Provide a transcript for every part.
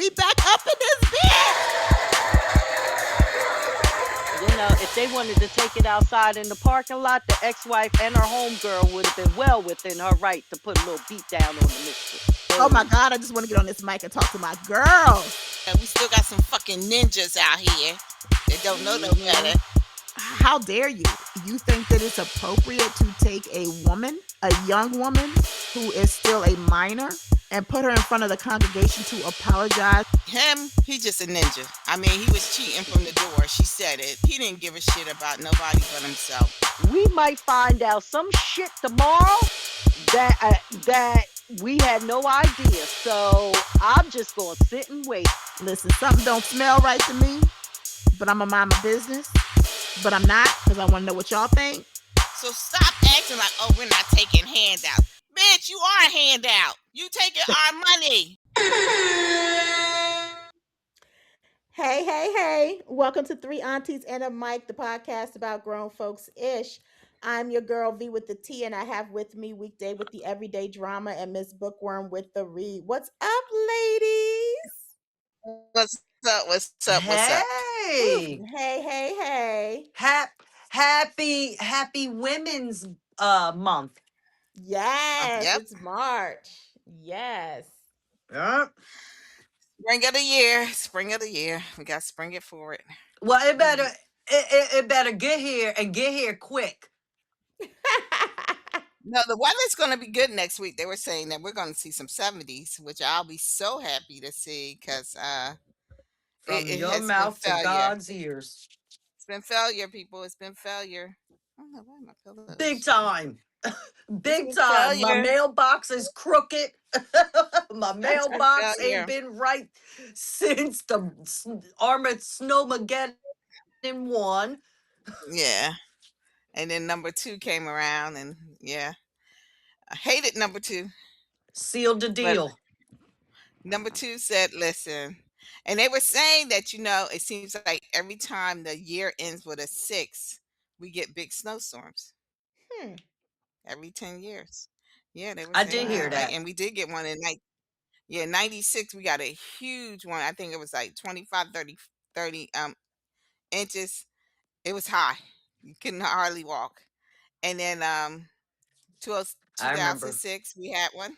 we back up in this bitch. If they wanted to take it outside in the parking lot, the ex-wife and her homegirl would have been well within her right to put a little beat down on the mistress. Oh my God, I just want to get on this mic and talk to my girl. We still got some fucking ninjas out here that don't know no Mm-hmm. better. How dare you? You think that it's appropriate to take a woman, a young woman who is still a minor, and put her in front of the congregation to apologize? Him, he just a ninja. I mean, he was cheating from the door. She said it. He didn't give a shit about nobody but himself. We might find out some shit tomorrow that we had no idea. So I'm just gonna sit and wait. Listen, something don't smell right to me, but I'm going to mind my business. But I'm not, because I want to know what y'all think. So stop acting like, oh, we're not taking handouts. Bitch, you are a handout. You taking our money. Hey, hey, hey. Welcome to Three Aunties and a Mic, the podcast about grown folks ish. I'm your girl V with the T, and I have with me Weekday with the everyday drama and Miss Bookworm with the read. What's up, ladies? What's up? What's up? What's up? Woo. Hey, Hey, hey, hey. happy Women's Month. Yes, Yep. it's March. Yes. Yeah. Spring of the year. Spring of the year. We got to spring it forward. Well, it better get here and get here quick. No, the weather's going to be good next week. They were saying that we're going to see some 70s, which I'll be so happy to see because From it your has been mouth to failure. God's ears. It's been failure, people. It's been failure. I don't know where are my Big pillows. time. It's Big been time. My failure. mailbox is crooked. My It's been mailbox ain't failure. been right since the Armored Snowmageddon won. Yeah. And then number two came around, and yeah, I hated number two. Sealed the But deal. number two said, listen. And they were saying that, it seems like every time the year ends with a six, we get big snowstorms Hmm. every 10 years. Yeah, they were I saying did that. hear Wow. Like, that. and we did get one in yeah, 96, we got a huge one. I think it was like 25, 30 inches. It was high. You couldn't hardly walk. And then I remember. 2006, we had one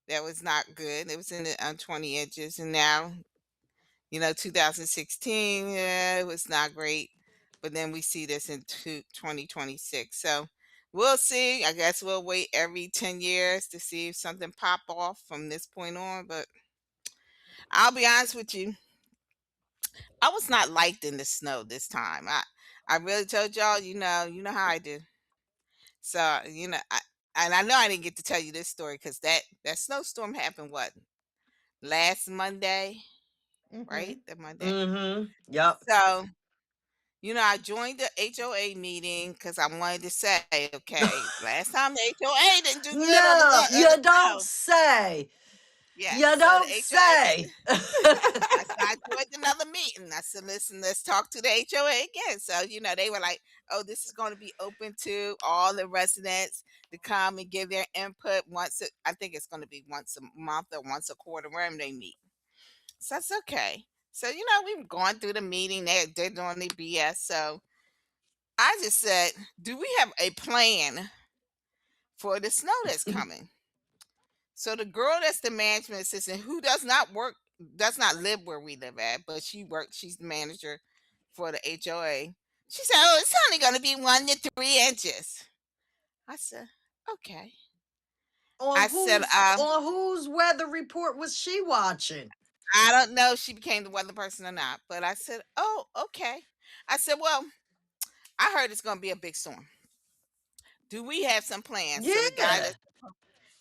that was not good. It was in the 20 inches. And now, 2016, yeah, it was not great. But then we see this in 2026. So we'll see. I guess we'll wait every 10 years to see if something pop off from this point on. But I'll be honest with you, I was not liked in the snow this time. I really told y'all, you know how I do. So, and I know I didn't get to tell you this story because that snowstorm happened what, last Monday, Mm-hmm. right? That Monday. Mm-hmm. Yep. So, I joined the HOA meeting because I wanted to say, okay, last time the HOA didn't do good on No, the you don't snow. say. Yeah, You so the don't HOA. say. I joined another meeting. I said, listen, let's talk to the HOA again. So, they were like, oh, this is going to be open to all the residents to come and give their input I think it's going to be once a month or once a quarter, wherever they meet. So that's okay. So, we've gone through the meeting. They're doing the BS. So I just said, do we have a plan for the snow that's coming? So the girl that's the management assistant who does not live where we live at, but she works, she's the manager for the HOA. She said, oh, it's only going to be 1 to 3 inches. I said, okay. I said, On whose weather report was she watching? I don't know if she became the weather person or not, but I said, oh, okay. I said, well, I heard it's going to be a big storm. Do we have some plans? So the guy Yeah. that's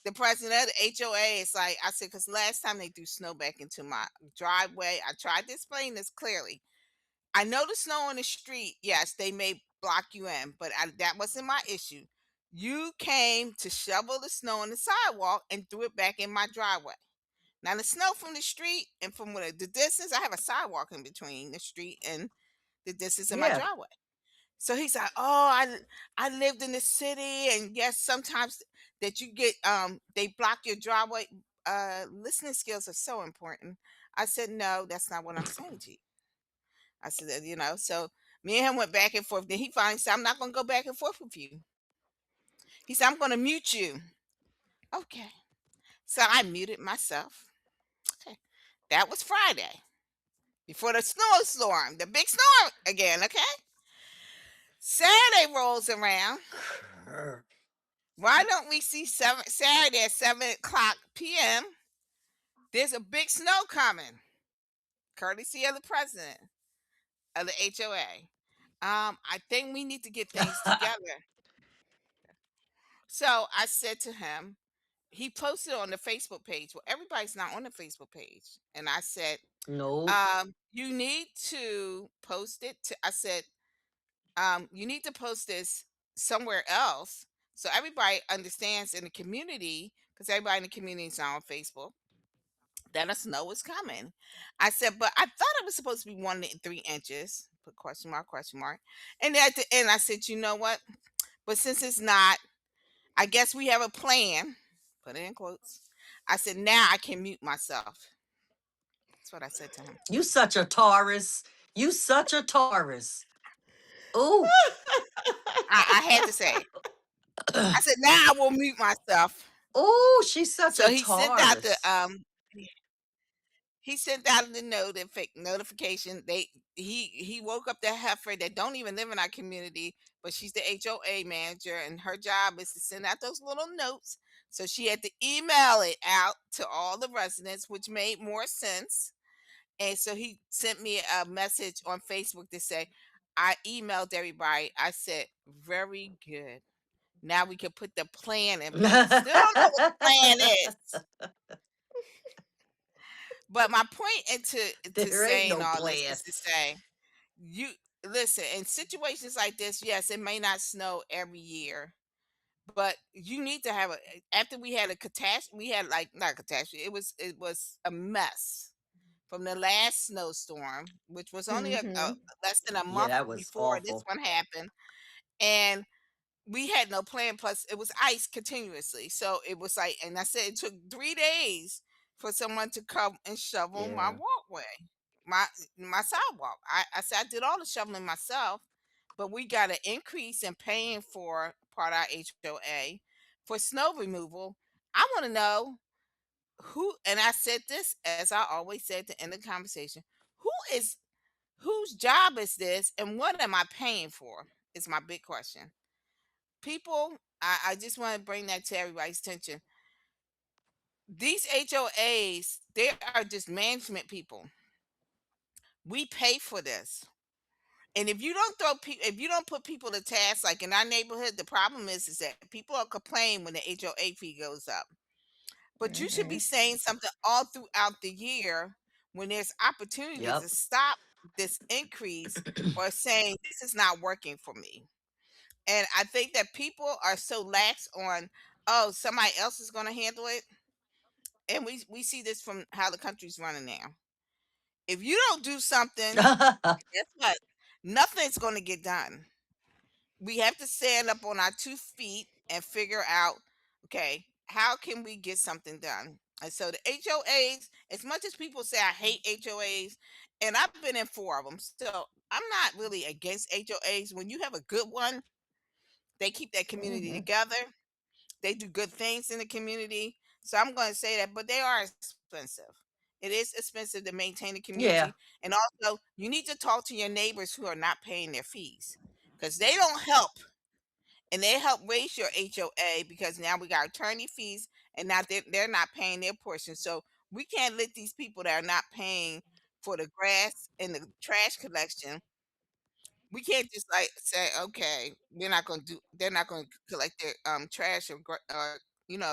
the president of the HOA is like, I said, because last time they threw snow back into my driveway, I tried to explain this clearly. I know the snow on the street, yes, they may block you in, but that wasn't my issue. You came to shovel the snow on the sidewalk and threw it back in my driveway. Now, the snow from the street and from the distance, I have a sidewalk in between the street and the distance in my Yeah. driveway. So he's like, "Oh, I lived in the city, and yes, sometimes that you get they block your driveway. listening skills are so important. I said, no, that's not what I'm saying to you. I said, so me and him went back and forth. Then he finally said, I'm not going to go back and forth with you. He said, I'm going to mute you. Okay. So I muted myself. Okay. That was Friday before the snowstorm, the big storm again. Okay. Saturday rolls around. Why don't we see Saturday at 7 o'clock p.m.? There's a big snow coming, courtesy of the president of the HOA. I think we need to get things together. So I said to him, he posted on the Facebook page. Well, everybody's not on the Facebook page. And I said, Nope. you need to post it to, I said, you need to post this somewhere else so everybody understands in the community, because everybody in the community is not on Facebook, that a snow is coming. I said, but I thought it was supposed to be 1 to 3 inches. Put question mark, question mark. And at the end, I said, you know what? But since it's not, I guess we have a plan. Put it in quotes. I said, now I can mute myself. That's what I said to him. You such a Taurus. You such a Taurus. Ooh. I had to say, I said, now I will mute myself. Ooh, she's such So a Taurus. he sent out the notification. He woke up the heifer that don't even live in our community, but she's the HOA manager, and her job is to send out those little notes. So she had to email it out to all the residents, which made more sense. And so he sent me a message on Facebook to say, I emailed everybody. I said, very good. Now we can put the plan in place. Still don't know what the plan is. But my point into There ain't saying no all this plan. is to say, you listen, in situations like this, yes, it may not snow every year, but you need to have a after we had a catastrophe, we had like not a catastrophe, it was a mess from the last snowstorm, which was only a Mm-hmm. less than a Yeah, month that was before this awful. one happened. And we had no plan. Plus, it was ice continuously. So it was like, and I said it took 3 days for someone to come and shovel my Yeah. walkway, my my sidewalk. I said I did all the shoveling myself, but we got an increase in paying for part of our HOA for snow removal. I want to know who, and I said this as I always said to end the conversation. Who is whose job is this, and what am I paying for? Is my big question. People, I just want to bring that to everybody's attention. These HOAs, they are just management people. We pay for this. And if you don't if you don't put people to task, like in our neighborhood, the problem is that people are complaining when the HOA fee goes up. But you should be Mm-hmm. saying something all throughout the year when there's opportunity to Yep. stop this increase, or saying this is not working for me. And I think that people are so lax on, oh, somebody else is going to handle it. And we see this from how the country's running now. If you don't do something, guess what? Nothing's going to get done. We have to stand up on our 2 feet and figure out, okay, how can we get something done? And so the HOAs, as much as people say I hate HOAs, and I've been in 4 of them, so I'm not really against HOAs. When you have a good one, they keep that community Mm-hmm. together. They do good things in the community. So I'm going to say that, but they are expensive. It is expensive to maintain the Yeah. community. And also, you need to talk to your neighbors who are not paying their fees, because they don't help. And they help raise your HOA, because now we got attorney fees, and now they're not paying their portion. So we can't let these people that are not paying for the grass and the trash collection, we can't just like say, okay, they're not going to collect their trash, or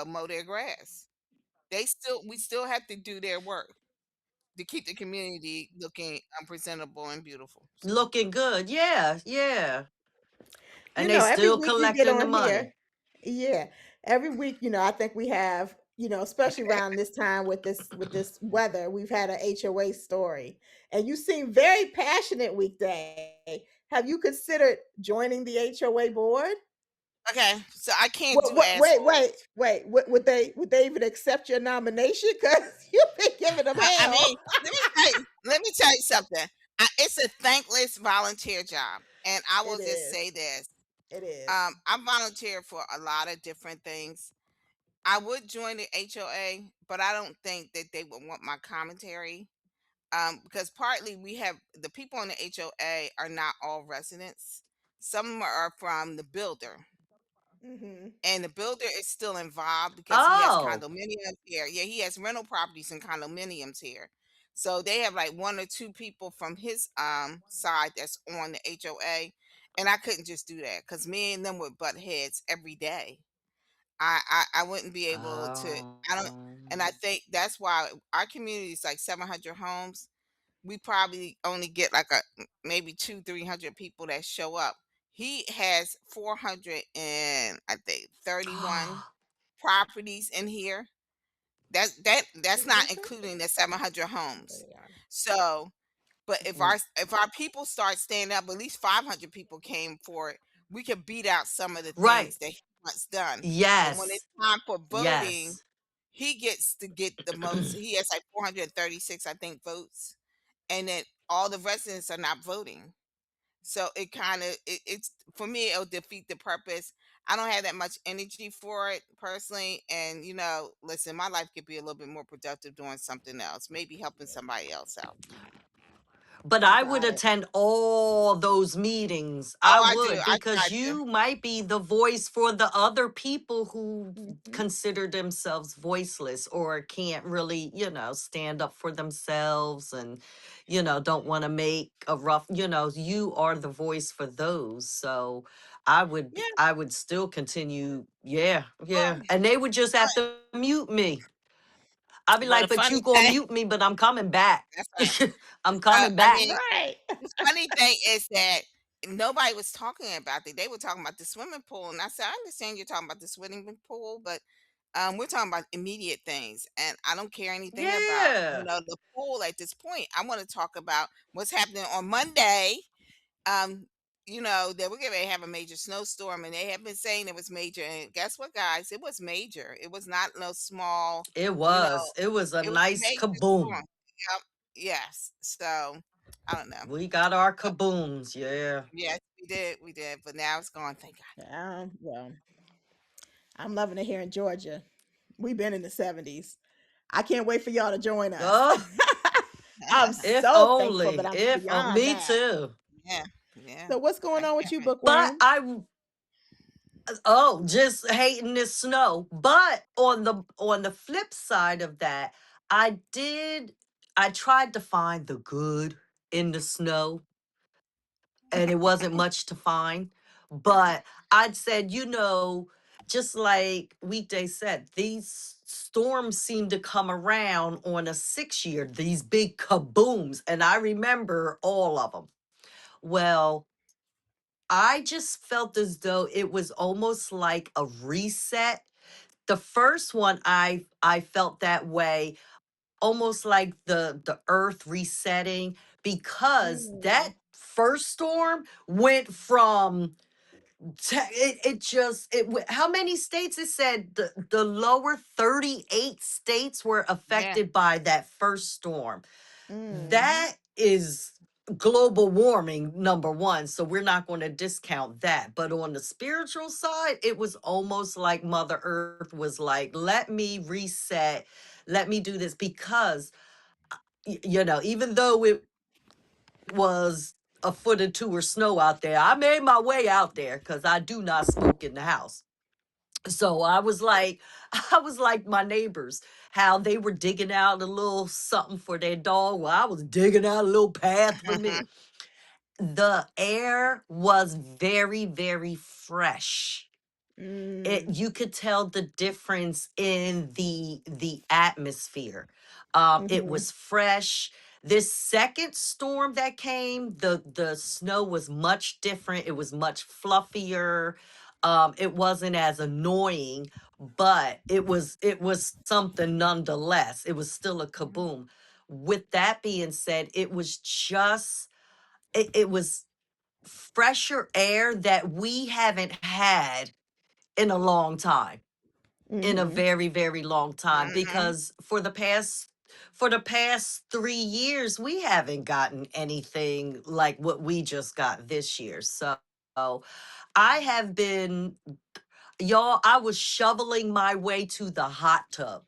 mow their grass. We still have to do their work to keep the community looking presentable and beautiful. So Looking good. Yeah, yeah. You And they know, every still week you get collecting the on money. here. Yeah. Every week, I think we have, especially around this time with this weather, we've had a HOA story. And you seem very passionate weekday. Have you considered joining the HOA board? Okay, so I can't What, do what, ass horns. wait. Would they even accept your nomination? Because you've been giving them I hell. mean, let me tell you something. It's a thankless volunteer job, and I will It just is. say this. It is. I volunteer for a lot of different things. I would join the HOA, but I don't think that they would want my commentary. Because partly we have the people in the HOA are not all residents. Some are from the builder, Mm-hmm. and the builder is still involved because he has Oh. condominiums here. Yeah, he has rental properties and condominiums here. So they have like one or two people from his side that's on the HOA, and I couldn't just do that because me and them would butt heads every day. I wouldn't be able to. I don't, and I Um, think that's why our community is like 700 homes. We probably only get like maybe 200-300 people that show up. He has 400 and I think 31 properties in here. That's not including the 700 There homes. they are. So, but if Mm-hmm. our people start standing up, at least 500 people came for it, we could beat out some of the right. things that he wants done. But when it's Yes. time for voting, Yes. he gets to get the most. He has like 436, I think, votes, and then all the residents are not voting. So it kind of it's for me it'll defeat the purpose. I don't have that much energy for it personally, and listen, my life could be a little bit more productive doing something else, maybe helping somebody else out. But I I would got it. attend all those meetings. I Oh, I do. would, I try because to. you might be the voice for the other people who Mm-hmm. consider themselves voiceless or can't really, stand up for themselves and, don't want to make a rough, you are the voice for those. So Yeah. I would still continue. Yeah, Well, yeah. And they would just have to mute me. I'd be like, well, the but you funny gonna thing, mute me, but I'm coming back. that's right. I'm coming I back. mean, Right. the funny thing is that nobody was talking about it. They were talking about the swimming pool, and I said, I understand you're talking about the swimming pool, but we're talking about immediate things, and I don't care anything about Yeah. the pool at this point. I want to talk about what's happening on Monday. Um, that we're going to have a major snowstorm, and they have been saying it was major. And guess what, guys? It was major. It was not no small. It You know, was. It was a it was a nice major kaboom. storm. Yep. Yes. So I don't know. We got our kabooms. Yeah. Yes, we did. We did. But now it's gone. Thank God. Well, I'm loving it here in Georgia. We've been in the 70s. I can't wait for y'all to join us. Oh, I'm if so thankful, but only. I'm If beyond me that. too. Yeah. Yeah. So what's I going on with can't you, wait. But Bookworm? just hating this snow. But on the flip side of that, I tried to find the good in the snow, and it wasn't much to find. But I'd said, just like Weekday said, these storms seem to come around on a 6 year, these big kabooms. And I remember all of them. Well, I just felt as though it was almost like a reset. The first one, I felt that way, almost like the earth resetting, because Mm, that first storm went from it just how many states, it said the lower 38 states were Yeah. affected by that first storm. mm, Hmm. That is global warming, number one, so we're not going to discount that. But on the spiritual side, it was almost like Mother Earth was like, let me reset, let me do this, because even though it was a foot or two of snow out there, I made my way out there because I do not smoke in the house. So I was like, I was like my neighbors, how they were digging out a little something for their dog. Well, I was digging out a little path for me. The air was very, very fresh. mm, You could tell the difference in the atmosphere. It mm-hmm, was fresh. This second storm that came, the snow was much different. It was much fluffier. It wasn't as annoying, but it was something nonetheless. It was still a kaboom. With that being said, it was fresher air that we haven't had in a long time, in a Mhm. very, very long time, Mhm. because for the past 3 years we haven't gotten anything like what we just got this year. So I have been, y'all, I was shoveling my way to the hot tub.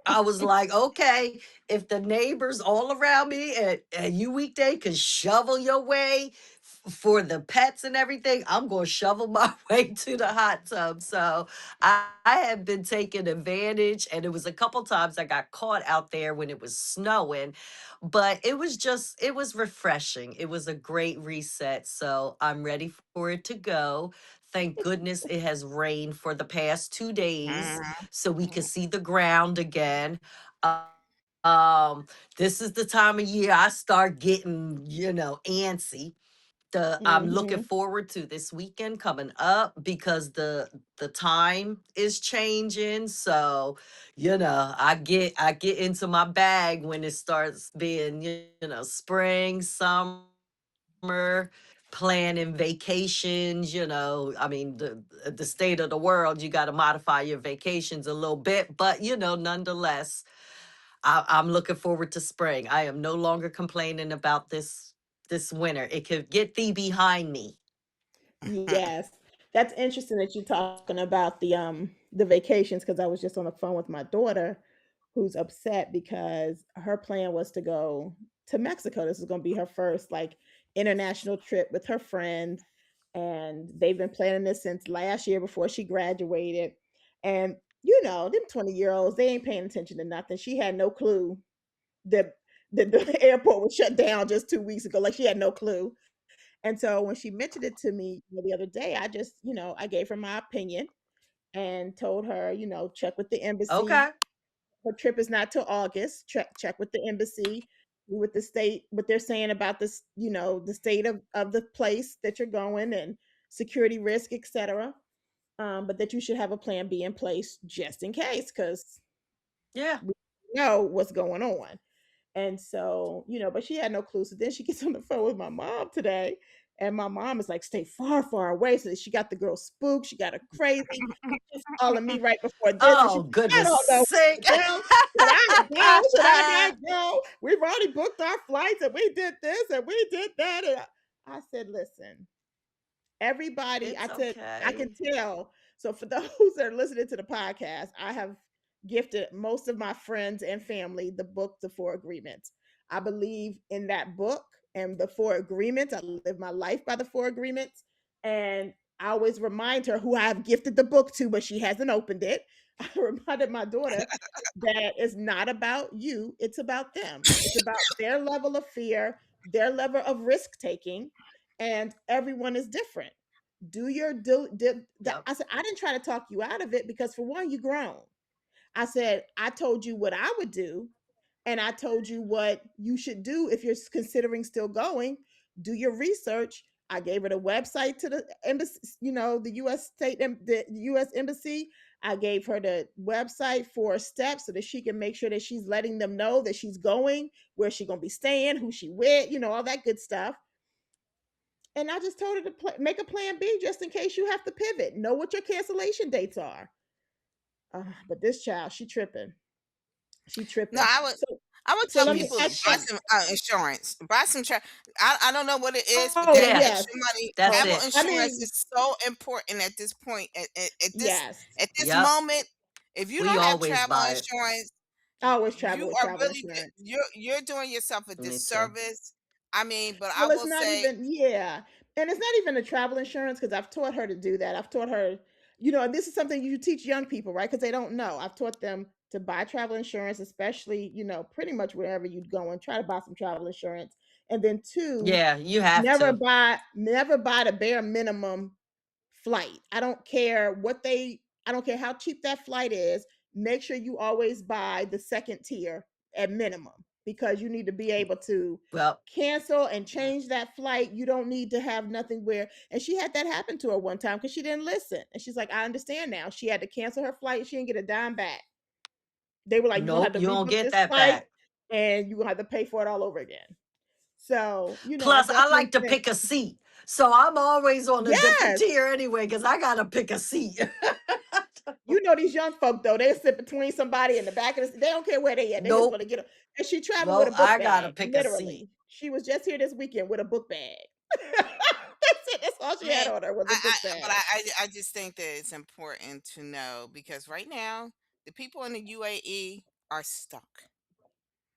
I was like, okay, if the neighbors all around me and you weekday can shovel your way for the pets and everything, I'm going to shovel my way to the hot tub. So I have been taking advantage, and it was a couple times I got caught out there when it was snowing, but it was refreshing. It was a great reset. So I'm ready for it to go. Thank goodness it has rained for the past 2 days Mhm. so we could Mhm. see the ground again. Um, this is the time of year I start getting, antsy. I'm looking Mhm. forward to this weekend coming up because the time is changing. So, I get into my bag when it starts being, spring, summer, planning vacations. I mean, the state of the world, you got to modify your vacations a little bit, but nonetheless, I'm looking forward to spring. I am no longer complaining about this winter. It could get thee behind me. Yes. That's interesting that you're talking about the vacations, because I was just on the phone with my daughter who's upset because her plan was to go to Mexico. This is going to be her first like international trip with her friend, and they've been planning this since last year before she graduated. And them 20-year-olds, they ain't paying attention to nothing. She had no clue that the airport was shut down just 2 weeks ago. Like she had no clue. And so when she mentioned it to me the other day, I just, I gave her my opinion and told her, check with the embassy. Okay. Her trip is not till August. Check with the embassy, with the state, what they're saying about this, the state of the place that you're going and security risk, etc. But that you should have a plan B in place just in case, because Yeah. we know what's going on. And so, but she had no clue. So then she gets on the phone with my mom today. And my mom is like, stay far, far away. So she got the girl spooked. She got her crazy. She's calling me right before this. And she's Oh, like, I goodness don't know sake. what to do. Should I go? Should I not go? We've already booked our flights and we did this and we did that. And I said, listen, everybody, It's I said, I can okay. tell. So for those that are listening to the podcast, I have gifted most of my friends and family the book, The Four Agreements. I believe in that book and the four agreements. I live my life by the four agreements. And I always remind her who I've gifted the book to, but she hasn't opened it. I reminded my daughter that it's not about you, it's about them. It's about their level of fear, their level of risk taking, and everyone is different. Do your Yep. I said, I didn't try to talk you out of it because for one, you grown. I said, I told you what I would do, and I told you what you should do if you're considering still going. Do your research. I gave her the website to the embassy, the U.S. the U.S. embassy. I gave her the website for steps so that she can make sure that she's letting them know that she's going, where she's gonna be staying, who she with, all that good stuff. And I just told her to make a plan B just in case you have to pivot. Know what your cancellation dates are. But this child, she tripping. She No, tripping. I would So, I would so tell let me people She's to ask buy you. some she's insurance. Buy some. I don't know what it is, but Oh that Yeah, yes. extra money, that's Oh, travel it. I insurance mean, is so important at this point. yes. At this Yep. moment, if you We don't have always travel buy it. insurance, I always travel you with are travel really insurance. you're doing yourself a Me too. disservice. I mean, but I Well, it's will not say even, yeah. And it's not even the travel insurance because I've taught her to do that. I've taught her, and this is something you teach young people, right? Because they don't know. I've taught them to buy travel insurance, especially, pretty much wherever you'd go and try to buy some travel insurance. And then two, Yeah, you have never to. buy the bare minimum flight. I don't care how cheap that flight is. Make sure you always buy the second tier at minimum, because you need to be able to Well, cancel and change that flight. You don't need to have nothing where, and she had that happen to her one time because she didn't listen. And she's like, I understand now. She had to cancel her flight. She didn't get a dime back. They were like, you're gonna have nope, to you don't rebook get this that flight back. and you're gonna have to pay for it all over again. So, I Plus, I definitely like to think pick a seat. So I'm always on a different yes. tier anyway because I got to pick a seat. These young folk though, they sit between somebody in the back of the they don't care where they at. They just want Nope. to get up. And she traveled with No, a book I got to bag, pick a seat. literally. She was just here this weekend with a book bag. That's it. That's all I she had mean, on her was a I book but bag. I just think that it's important to know because right now the people in the UAE are stuck.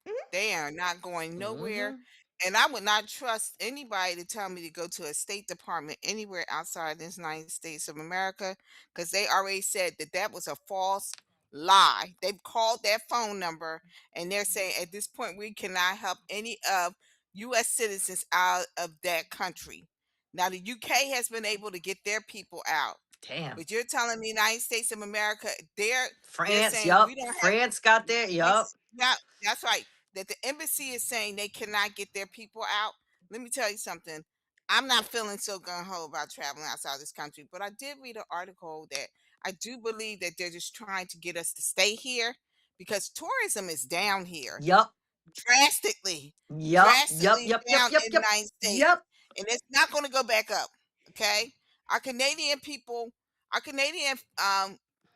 Mhm. They are not going nowhere. Hmm. And I would not trust anybody to tell me to go to a State Department anywhere outside the United States of America because they already said that that was a false lie. They've called that phone number and they're saying at this point we cannot help any of U.S. citizens out of that country. Now, the UK has been able to get their people out. Damn. But you're telling me United States of America, they're France, saying we yup. don't have France got there, yup. yeah, that's right. That the embassy is saying they cannot get their people out. Let me tell you something. I'm not feeling so gung ho about traveling outside this country, but I did read an article that I do believe that they're just trying to get us to stay here because tourism is down here Yup. drastically, Yup. Yup. drastically Yup. Yup. down Yup. in the Yup. United States, Yup. and it's not going to go back up. Okay, our Canadian people, our Canadian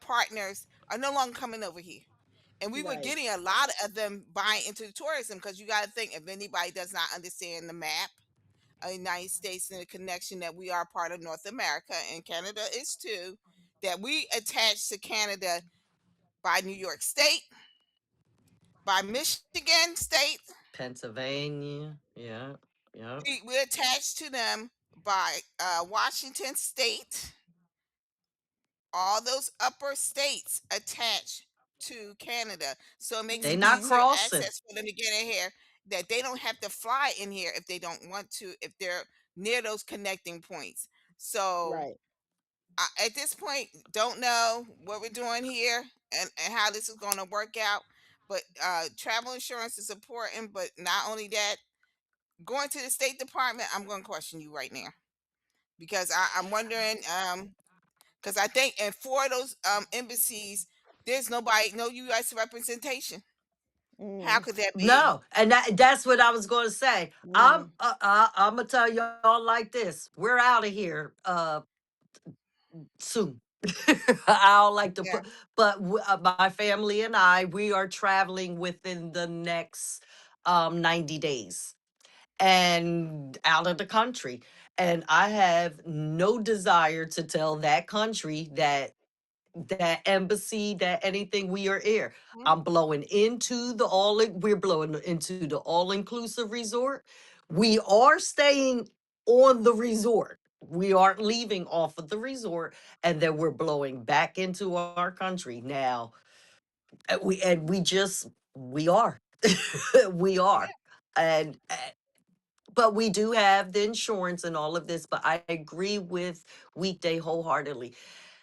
partners are no longer coming over here. And we were Right. getting a lot of them buying into the tourism because you got to think if anybody does not understand the map of the United States and the connection that we are part of North America and Canada is too, that we attach to Canada by New York State, by Michigan State, Pennsylvania. Yeah. Yep. we're attached to them by Washington State, all those upper states attached to Canada. So it makes They it not Mhm. easier crossing. access for them to get in here that they don't have to fly in here if they don't want to, if they're near those connecting points. So Right. at this point, don't know what we're doing here and how this is going to work out. But travel insurance is important. But not only that, going to the State Department, I'm going to question you right now because I'm wondering. Because I think in four of those embassies, there's nobody, no U.S. representation. How Mm. could that be? No, and that's what I was going to say. Mm. I'm gonna tell y'all like this. We're out of here soon. I don't like to Yeah. put, but my family and we are traveling within the next 90 days and out of the country. And I have no desire to tell that country that embassy, that anything we are here. Mhm. I'm blowing into we're blowing into the all inclusive resort. We are staying on the resort. We aren't leaving off of the resort, and then we're blowing back into our country now. We just we are, we are, and but we do have the insurance and all of this. But I agree with Weekday wholeheartedly.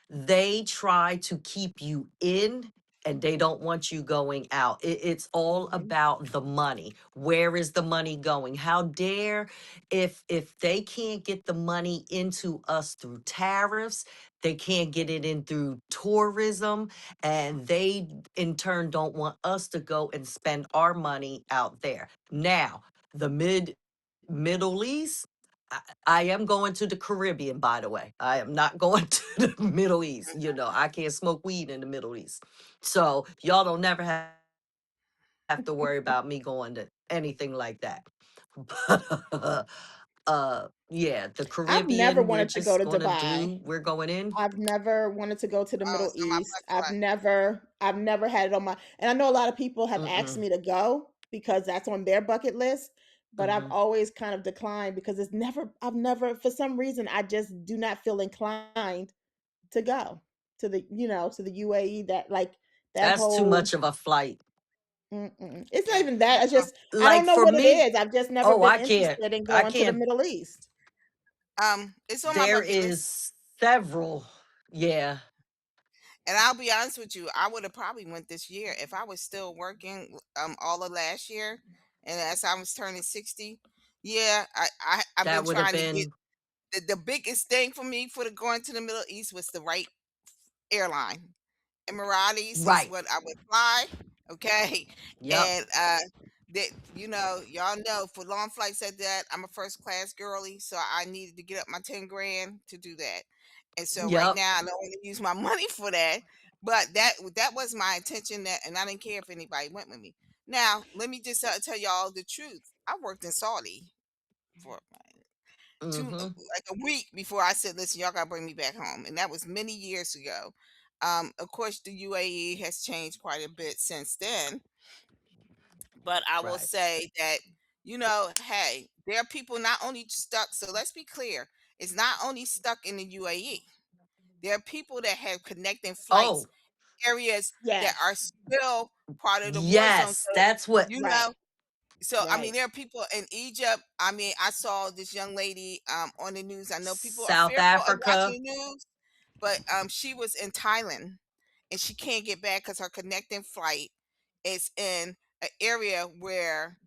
They try to keep you in and they don't want you going out. It's all Mhm. about the money. Where is the money going? How dare if they can't get the money into us through tariffs, they can't get it in through tourism, and they in turn don't want us to go and spend our money out there. Now, the Middle East, I am going to the Caribbean, by the way. I am not going to the Middle East. I can't smoke weed in the Middle East. So y'all don't never have to worry about me going to anything like that. But yeah, the I've Caribbean, never we're wanted to just go to gonna Dubai. we're going in. I've never wanted to go to the Oh, Middle it's on my East. bucket list. I've never had it on my and I know a lot of people have asked Mm-mm. me to go because that's on their bucket list, but I've Mm-hmm. always kind of declined because I've never for some reason I just do not feel inclined to go to to the UAE that that That's too whole much of a flight. mm-mm. It's not Yeah, even that. that's It's on. just I Like don't know for what it me, is. I've just never oh, been I can't. interested in I going to the can't. Middle East. It's on my There bucket list. is several. Yeah. And I'll be honest with you, I would have probably went this year if I was still working all of last year, and as I was turning 60. Yeah, I've That been would have trying to get been the biggest thing for me for the going to the Middle East was the right airline. Emiratis is right. what I would fly, okay? Yep. And, that y'all know for long flights like that, I'm a first class girly, so I needed to get up my 10 grand to do that. And so right Yep. now I don't want to use my money for that. But that was my intention, that and I didn't care if anybody went with me. Now, let me just tell y'all the truth. I worked in Saudi for Mm-hmm. like a week before I said, "Listen, y'all gotta bring me back home," and that was many years ago. Of course, the UAE has changed quite a bit since then, but I will Right. say that hey, there are people not only stuck. So let's be clear: it's not only stuck in the UAE. There are people that have connecting flights Oh, areas that are Yes. still part of the war zone. yes. So That's what. you Right. know, so I mean, Right. there are people in Egypt. I mean, I saw this young lady on the news. I know people are South fearful of Africa. watching the news, but she was in Thailand and she can't get back because her connecting flight is in an area where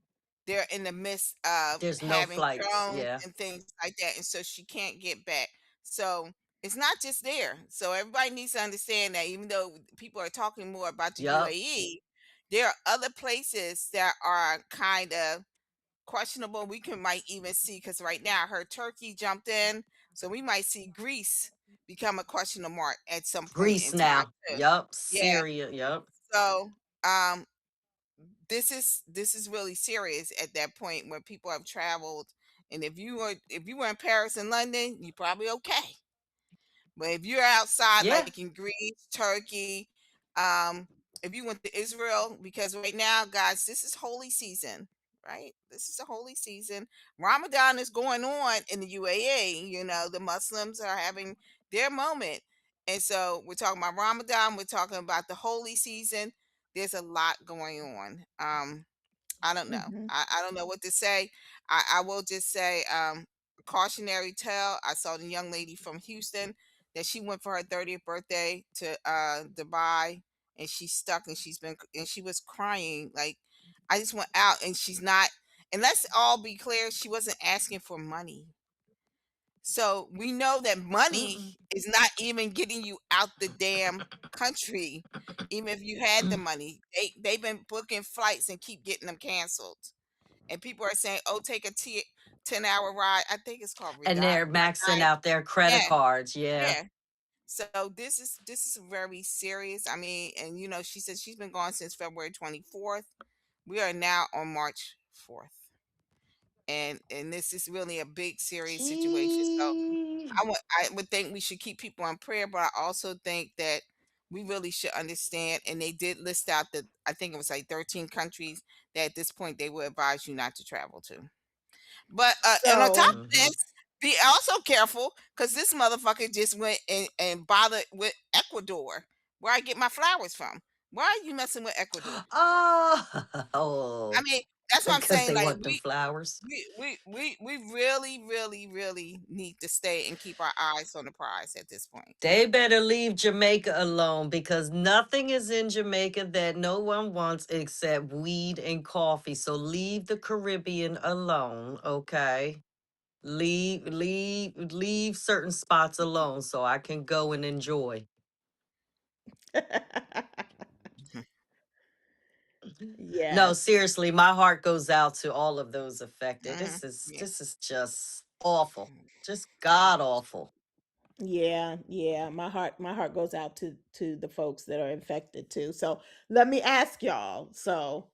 they're in the midst of There's no having flights. drones Yeah. and things like that, and so she can't get back. So it's not just there. So everybody needs to understand that even though people are talking more about the Yep. UAE, there are other places that are kind of questionable. We can might even see, because right now I heard Turkey jumped in, so we might see Greece become a question mark at some point Greece in time now. too. Yep. Yeah. Syria. Yep. So um this is really serious at that point where people have traveled, and if you were in Paris and London, you're probably okay. But if you're outside, Yeah. like in Greece, Turkey, um, if you went to Israel, because right now, guys, this is holy season, right? This is a holy season. Ramadan is going on in the UAE. The Muslims are having their moment. And so we're talking about Ramadan, we're talking about the holy season. There's a lot going on. I don't know. Hmm. I don't know what to say. I will just say, cautionary tale. I saw the young lady from Houston that she went for her 30th birthday to Dubai, and she's stuck, and she was crying like, I just went out, and she's not. And let's all be clear, she wasn't asking for money. So we know that money Mm-mm. is not even getting you out the damn country. Even if you had the money, they've been booking flights and keep getting them canceled. And people are saying, "Oh, take a 10-hour ride." I think it's called And they're Red maxing Eye. out their credit Yeah, cards. Yeah. yeah. So this is very serious. I mean, and she said she's been gone since February 24th. We are now on March 4th, and this is really a big serious situation. So Gee. I would think we should keep people in prayer, but I also think that we really should understand. And they did list out that I think it was like 13 countries that at this point they would advise you not to travel to. But and on top So of Mm-hmm. this, be also careful because this motherfucker just went and bothered with Ecuador, where I get my flowers from. Why are you messing with Ecuador? I Oh, mean, that's what I'm because saying. they Like want them we flowers. we really, really, really need to stay and keep our eyes on the prize at this point. They better leave Jamaica alone because nothing is in Jamaica that no one wants except weed and coffee. So leave the Caribbean alone, okay? Leave certain spots alone so I can go and enjoy. No, yes. seriously, my heart goes out to all of those affected. Mhm. Yeah. This is just awful. Just god awful. Yeah, yeah. My heart goes out to the folks that are infected too. So let me ask y'all. So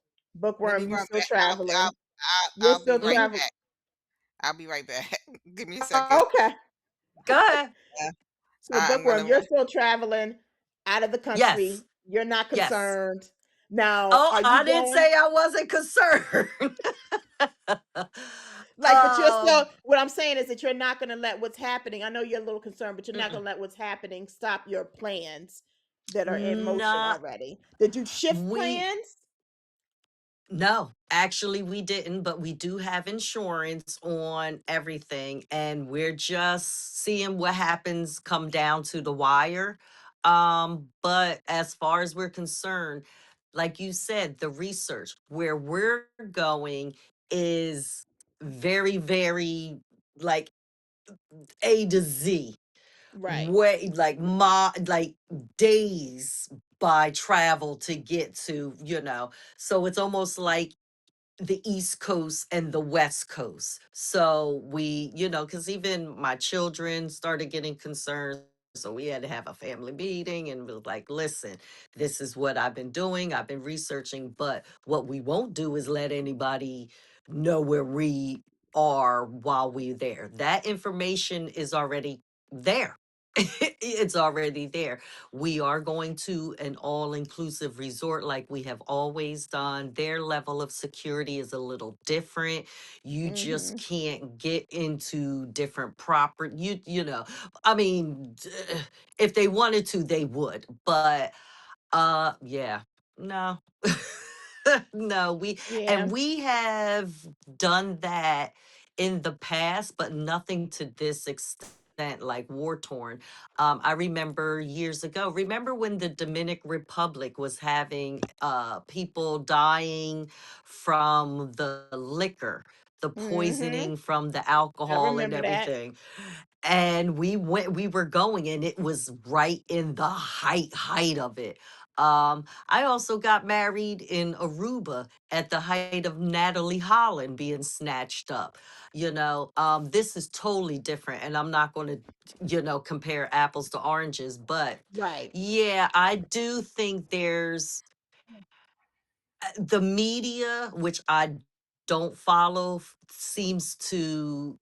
Let me bookworm, you run still back. traveling? You're I'll be still right Mhm. traveling. back. I'll be right back. Give me a second. Okay. Go ahead. Uh, So I'm gonna bookworm, you're run. still traveling out of the Yes. country. You're not Yes. concerned. Now, Oh, are you I didn't going? say I wasn't concerned. Like, but you're still, what I'm saying is that you're not going to let what's happening. I know you're a little concerned, but you're not going Mm-mm. to let what's happening stop your plans that are in motion Nah, already. Did you shift we plans? no, actually we didn't, but we do have insurance on everything and we're just seeing what happens come down to the wire. But as far as we're concerned, like you said, the research where we're going is very, very like A to Z. Right. Way like like days by travel to get to, so it's almost like the East Coast and the West Coast. So we, because even my children started getting concerned. So we had to have a family meeting and was like, listen, this is what I've been doing. I've been researching, but what we won't do is let anybody know where we are while we're there. That information is already there. It's already there. We are going to an all inclusive resort like we have always done. Their level of security is a little different. You just Mm-hmm. can't get into different property. I mean, if they wanted to, they would. But yeah, no. No, Yeah. we have done that in the past, but nothing to this extent, like war torn. I remember years ago, remember when the Dominican Republic was having people dying from the liquor, the poisoning Mm-hmm. from the I alcohol and remember that. everything. And we were going, and it was right in the height of it. I also got married in Aruba at the height of Natalie Holland being snatched up. This is totally different, and I'm not going to, compare apples to oranges, but Right. yeah, I do think there's the media, which I don't follow, seems to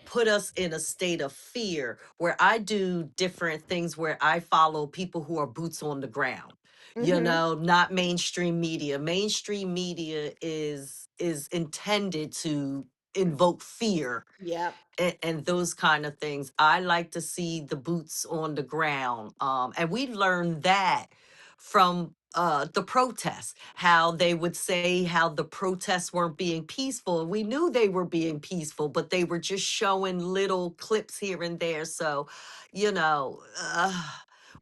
put us in a state of fear where I do different things where I follow people who are boots on the ground. Mm-hmm. Not mainstream media. Mainstream media is intended to invoke fear Yep. and those kind of things. I like to see the boots on the ground. And we learned that from the protests, how they would say how the protests weren't being peaceful. And we knew they were being peaceful, but they were just showing little clips here and there. So, you know, uh,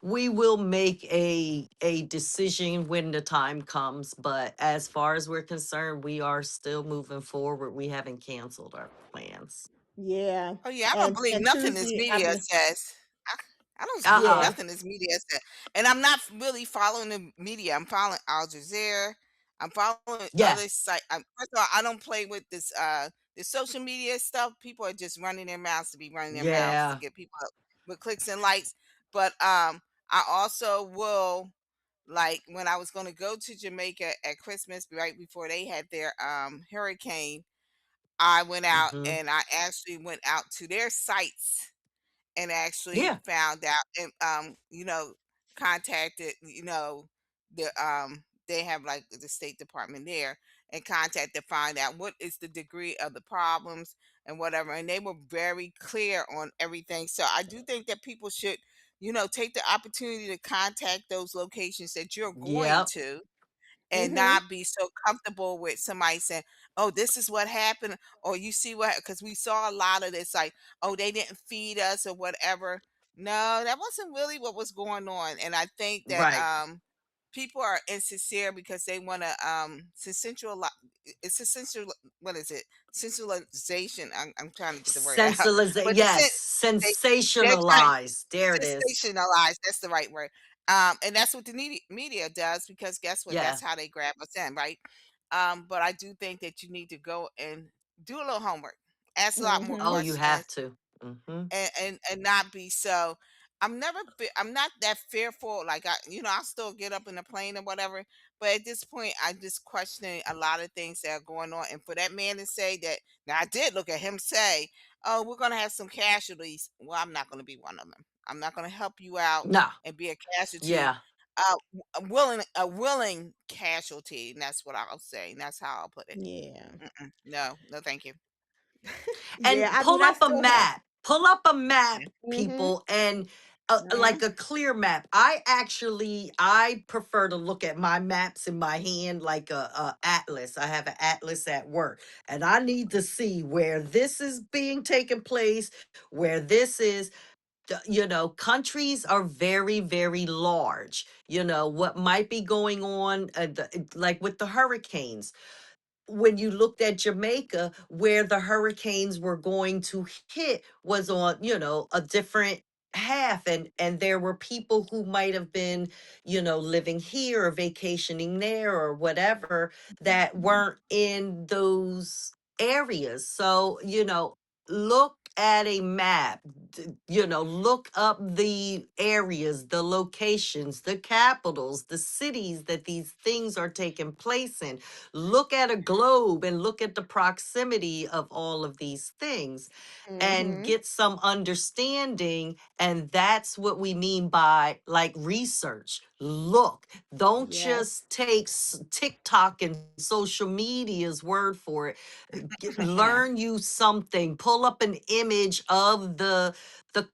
we will make a decision when the time comes. But as far as we're concerned, we are still moving forward. We haven't canceled our plans. Yeah. Oh yeah, I don't And believe nothing this Tuesday I've media been. says. I, I don't believe Uh-uh. Yeah. nothing this media says, and I'm not really following the media. I'm following Al Jazeera. I'm following Yeah. other site. First of all, I don't play with this social media stuff. People are just running their mouths to be running their mouths to Yeah. get people up with clicks and likes. But I also will, like, when I was going to go to Jamaica at Christmas right before they had their hurricane. I went out Hmm. and I actually went out to their sites and actually Yeah. found out and, contacted, they have like the State Department there and contact to find out what is the degree of the problems and whatever. And they were very clear on everything. So I do think that people should, take the opportunity to contact those locations that you're going Yep. to and Mm-hmm. not be so comfortable with somebody saying, "Oh, this is what happened," or "You see what?" Because we saw a lot of this, like, "Oh, they didn't feed us," or whatever. No, that wasn't really what was going on, and I think that Right. people are insincere because they want to it's essential. What is it? Sensualization. I'm trying to get the word out, but Yes. they they're trying Sensationalized. There it is. sensationalize, that's the right word. And that's what the media does because guess what? That's Yeah. how they grab us in, right? But I do think that you need to go and do a little homework, ask a lot more Mm-hmm. Oh, you questions, have to. Hmm. and not be so. I'm not that fearful. Like I'll still get up in the plane or whatever. But at this point, I'm just questioning a lot of things that are going on. And for that man to say that, now I did look at him say, "Oh, we're gonna have some casualties." Well, I'm not gonna be one of them. I'm not gonna help you out No. and be a casualty. Yeah. A willing casualty, and that's what I'll say. And that's how I'll put it. Yeah. Mm-mm. No, no, thank you. Yeah. And I mean, pull I up a still have. map. Pull up a Yeah. map, Mm-hmm. people, and Mm-hmm. like a clear map. I prefer to look at my maps in my hand like a atlas. I have an atlas at work, and I need to see where this is being taken place, where this is. Countries are very, very large. What might be going on, like with the hurricanes. When you looked at Jamaica, where the hurricanes were going to hit was on, a different half, and there were people who might have been, living here or vacationing there or whatever, that Mhm. weren't in those areas. So, look at a map, look up the areas, the locations, the capitals, the cities that these things are taking place in. Look at a globe and look at the proximity of all of these things and Mhm. get some understanding. And that's what we mean by like research. Look, don't Yes. just take TikTok and social media's word for it. Learn you something, pull up an image of the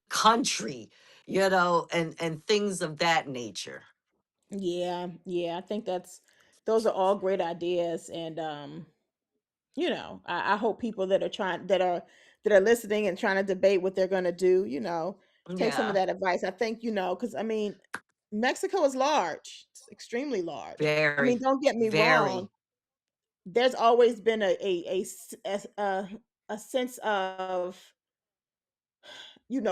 country, and things of that nature. Yeah, yeah. I think those are all great ideas, and I hope people that are listening and trying to debate what they're going to do, take some of Yeah, that advice. I think because I mean, Mexico is large, it's extremely large. I mean, very, don't get me wrong. very. There's always been a sense of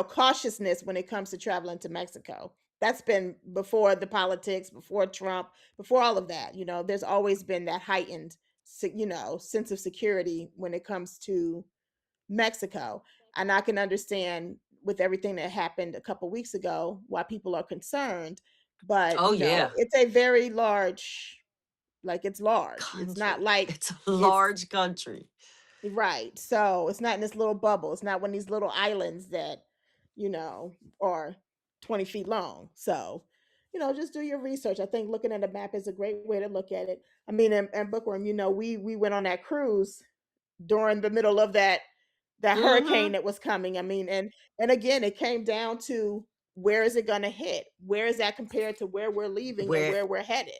cautiousness when it comes to traveling to Mexico. That's been before the politics, before Trump, before all of that. There's always been that heightened, sense of security when it comes to Mexico. And I can understand with everything that happened a couple weeks ago why people are concerned. But, Oh yeah, it's a very large, like it's large. It's not country. like It's a it's large country. right. So it's not in this little bubble. It's not one of these little islands that, are 20 feet long. So, just do your research. I think looking at a map is a great way to look at it. I mean, and Bookworm, we went on that cruise during the middle of that hurricane Mm-hmm. that was coming. I mean, and again, it came down to where is it going to hit? Where is that compared to where we're leaving and Where, where we're headed?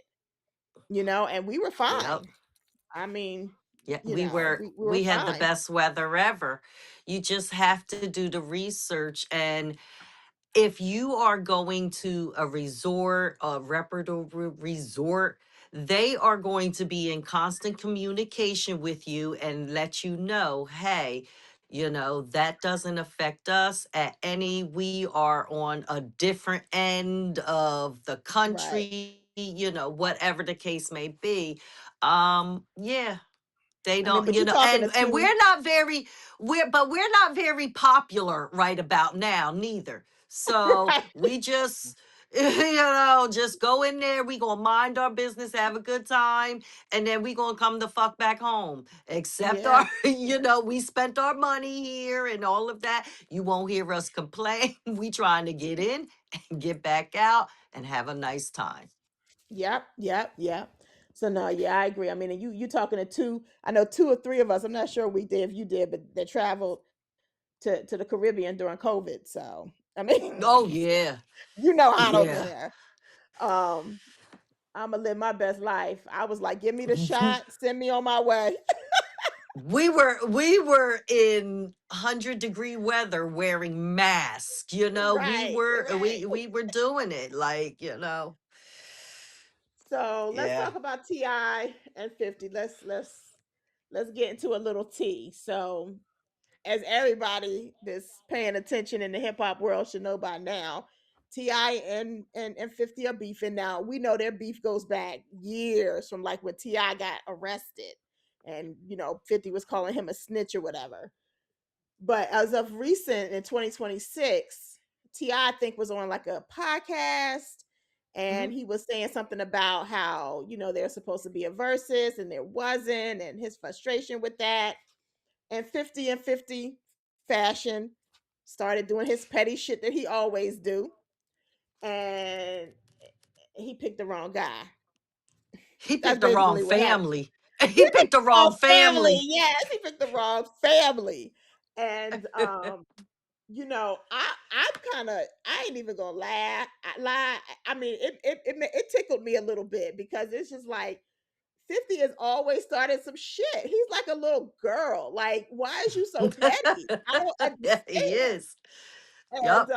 And we were yep. fine. I mean, Yeah, we were we were we had the fine. best weather ever. You just have to do the research. And if you are going to a resort, a reputable resort, they are going to be in constant communication with you and let you know, hey, that doesn't affect us at any. We are on a different end of the Right. country, whatever the case may be. Yeah, they I mean, don't, but you're talking to and two. we're not very popular right about now neither. So Right. we just just go in there, we gonna mind our business, have a good time, and then we gonna come the fuck back home. Accept Yeah. our, we spent our money here and all of that. You won't hear us complain. We trying to get in and get back out and have a nice time. Yep. Yep. Yep. So no, yeah, I agree. I mean, and you talking to two. I know two or three of us. I'm not sure we did if you did, but that traveled to the Caribbean during COVID. So I mean, Oh yeah. you know hot over Yeah. there. Um, I'm gonna live my best life. I was like, give me the shot, send me on my way. We were in 100-degree weather wearing masks. We Right. were Right. we were doing it like, So let's yeah. talk about Ti and 50. Let's get into a little tea. So as everybody that's paying attention in the hip hop world should know by now, Ti and 50 are beefing now. We know their beef goes back years from like when Ti got arrested, and 50 was calling him a snitch or whatever. But as of recent in 2026, Ti I think was on like a podcast, and Mhm. he was saying something about how there's supposed to be a versus and there wasn't, and his frustration with that. And 50 and 50 fashion started doing his petty shit that he always do, and he picked the wrong guy. He That's picked the wrong basically what happened. family. He He picked picked the the wrong wrong family. family. Yes, he picked the wrong family. And I'm kind of, I ain't even gonna lie. I mean, it tickled me a little bit because it's just like 50 has always started some shit. He's like a little girl. Like, why is you so petty? I don't Yeah, he understand. is. And Yup.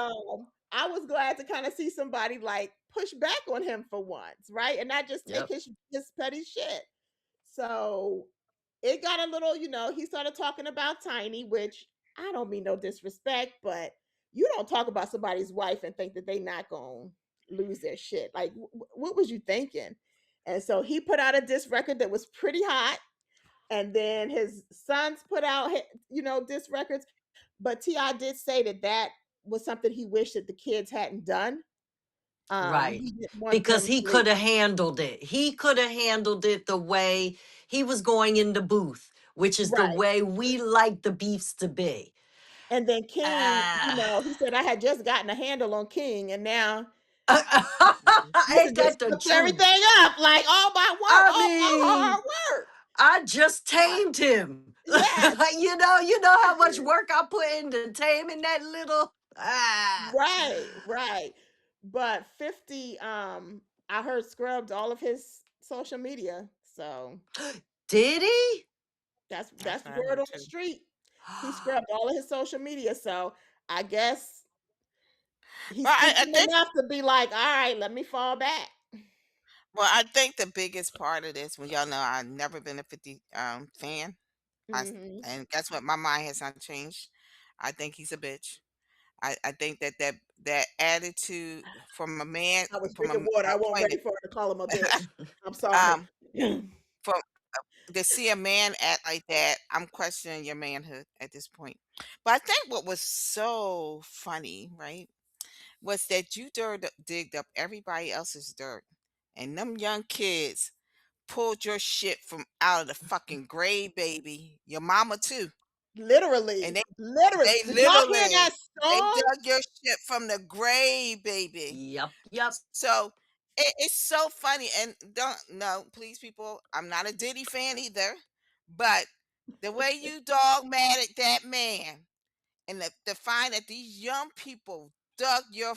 I was glad to kind of see somebody like push back on him for once, right? And not just take Yep. his petty shit. So it got a little, he started talking about Tiny, which I don't mean no disrespect, but you don't talk about somebody's wife and think that they not gonna lose their shit. Like, what was you thinking? And so he put out a disc record that was pretty hot, and then his sons put out, disc records. But Ti did say that that was something he wished that the kids hadn't done. Right. He didn't want Because them he to. could have handled it. He could have handled it the way he was going in the booth, which is the Right. way we like the beefs to be. And then King, Ah. he said, I had just gotten a handle on King, and now you Ain't should just that the fucked truth? everything up. Like all my work, I all my mean, hard work. I just Uh, tamed him. yes. You know how much work I put into taming that little. Ah, Right, right. But 50, I heard scrubbed all of his social media. So did he? That's that's the what I word heard on the too. street. He scrubbed all of his social media. So I guess he's Well, I thinking think enough to be like, all right, let me fall back. I think the biggest part of this, when y'all know I've never been a 50 fan. Hmm. And guess what? My mind has not changed. I think he's a bitch. I think that attitude I was from drinking water. I a wasn't point ready for her to call him a bitch. I'm sorry. um from to see a man act like that, I'm questioning your manhood at this point. But I think what was so funny, right, was that you digged up everybody else's dirt, and them young kids pulled your shit from out of the fucking grave, baby. Your mama too, and Literally. Literally. they Did y'all hear that literally they song? dug your shit from the grave, baby. Yep, yep. So it's so funny, and don't no, please, people. I'm not a Diddy fan either, but the way you dogmatic that man, and to find that these young people dug your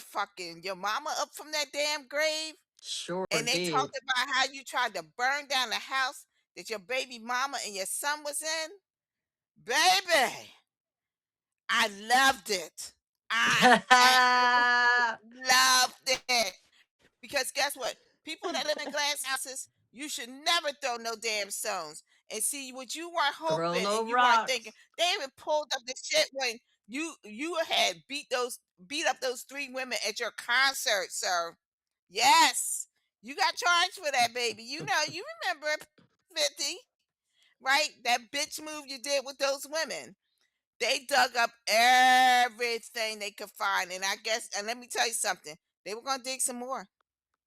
mama up from that damn grave, Sure and they did. talked about how you tried to burn down the house that your baby mama and your son was in, baby. I loved it. I absolutely loved it. Because guess what? People that live in glass houses, you should never throw no damn stones. And see what you weren't Throw hoping no and you weren't thinking. rocks. They even pulled up the shit when you had beat up those three women at your concert, sir. Yes. You got charged for that, baby. You remember 50, right? That bitch move you did with those women. They dug up everything they could find. And I guess, and let me tell you something, they were gonna dig some more.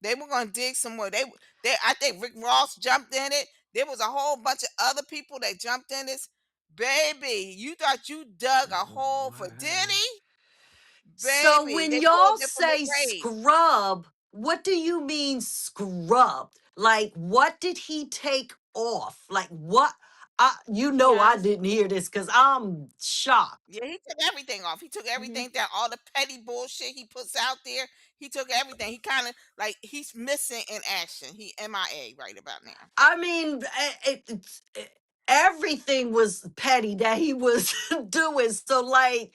They were gonna dig some more. I think Rick Ross jumped in it. There was a whole bunch of other people that jumped in this. Baby, you thought you dug a hole for Diddy? So Baby, when they pulled y'all it from the say grave. scrub, what do you mean scrubbed? Like what did he take off? Like what? I Ti's. didn't hear this because I'm shocked. Yeah, he took everything off. He took Hmm. everything down. All the petty bullshit he puts out there. He took everything. He kind of like he's missing in action. He MIA right about now. I mean, everything was petty that he was doing. So like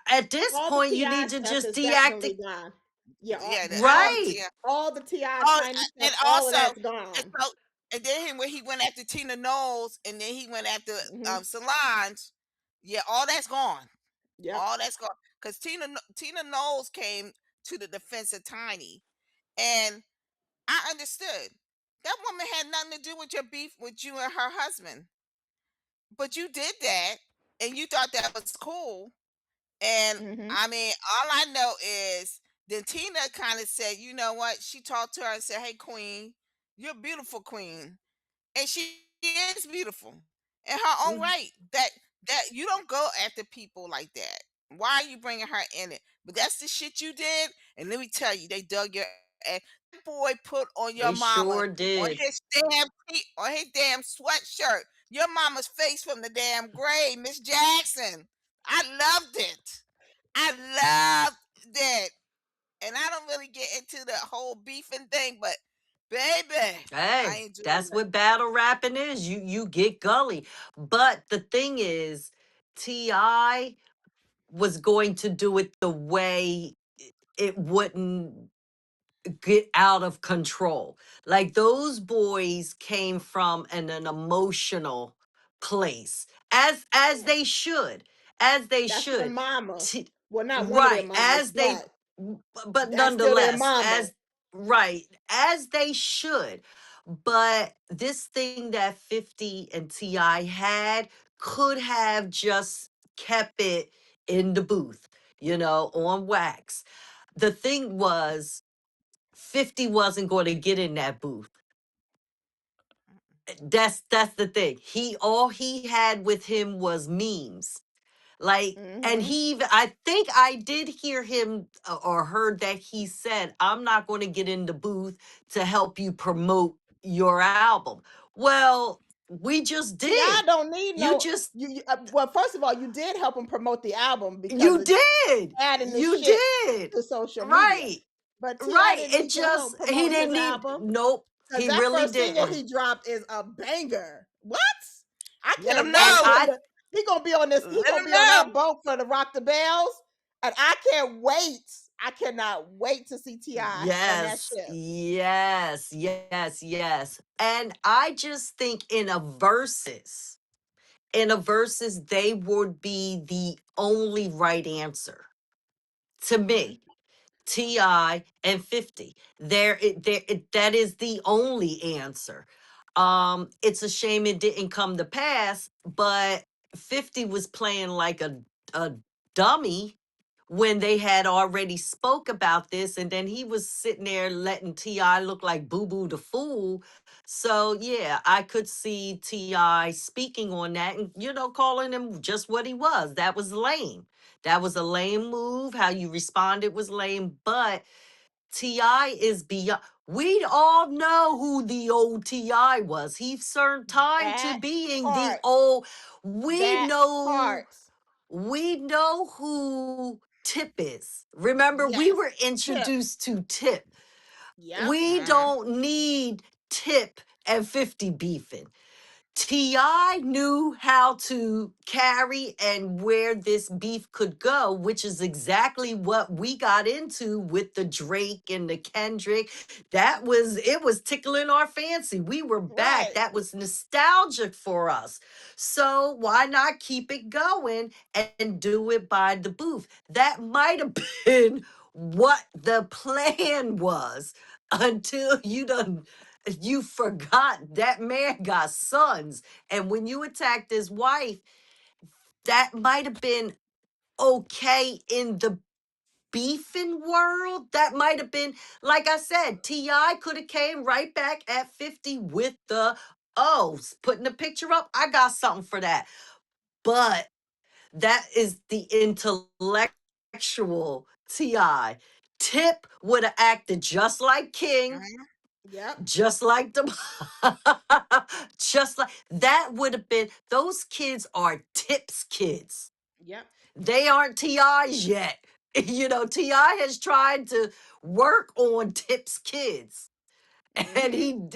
at this All the point, you Ti need to stuff just is deactivate. definitely gone. Yeah, Yeah, all the Right. team. all the Ti Oh, tiny stuff, and all of also, that's and gone. so, and then when he went after Tina Knowles, and then he went after Hmm. Solange. Yeah, all that's gone. Yep. All that's gone. Because Tina Knowles came to the defense of Tiny, and I understood that woman had nothing to do with your beef with you and her husband, but you did that, and you thought that was cool. And Hmm. I mean, all I know is then Tina kind of said, you know what? She talked to her and said, "Hey, Queen, you're a beautiful queen," and she is beautiful in her own Hmm. right. That you don't go after people like that. Why are you bringing her in it? But that's the shit you did. And let me tell you, they dug your ass. That boy put on your They mama sure on did. his damn sweatshirt. Your mama's face from the damn grave, Miss Jackson. I loved it. I loved it. And I don't really get into the whole beefing thing, but baby, I Hey, enjoyed that's it. what battle rapping is. You get gully. But the thing is, Ti was going to do it the way it wouldn't get out of control. Like those boys came from an emotional place, as Yeah. they should, as they That's her should. mama. Well, not one of their Right. mamas, but But that's still their nonetheless, mama. as right, as they should. But this thing that 50 and T.I. had could have just kept it in the booth, on wax. The thing was, 50 wasn't going to get in that booth. That's the thing. All he had with him was memes. Like, and Mm-hmm. he even, I think I did hear him or heard that he said, I'm not going to get in the booth to help you promote your album. Well, we just Ti did. don't need You no. just, Well, first of all, you did help him promote the album because you of did. adding the You shit did. to social media. Right. But Ti Right. didn't It need your just, help he promoting his didn't need, album nope, because he that really first single didn't. he dropped is a banger. What? I Let can't them wait And for know. him I, to. He gonna be on this. He Let gonna them be on know. that boat for the Rock the Bells, and I can't wait. I cannot wait to see Ti on that yes, ship. yes, yes, yes. And I just think in a verses, they would be the only right answer to Hmm. me. Ti and 50. That is the only answer. It's a shame it didn't come to pass, but 50 was playing like a dummy when they had already spoke about this, and then he was sitting there letting Ti look like Boo Boo the Fool. So yeah, I could see Ti speaking on that and calling him just what he was. That was lame. That was a lame move. How you responded was lame, but Ti is beyond. We all know who the old Ti was. He served time to That being the part. old. We That know, part. we know who Tip is. Remember, we Yes. were Tip. introduced to Tip. Yep. We Mm-hmm. don't need Tip and 50 beefing. T.I. knew how to carry and where this beef could go, which is exactly what we got into with the Drake and the Kendrick. It was tickling our fancy. We were back. Right. That was nostalgic for us. So why not keep it going and do it by the booth? That might have been what the plan was until you forgot that man got sons. And when you attacked his wife, that might have been okay in the beefing world. That might have been, like I said, T.I. could have came right back at 50 with putting the picture up. I got something for that. But that is the intellectual T.I. Tip would have acted just like King, Mm-hmm. Yep. just like the just like that would have been. Those kids are Tips kids. Yep. They aren't TI's yet. Ti has tried to work on Tips kids, and Mm-hmm. he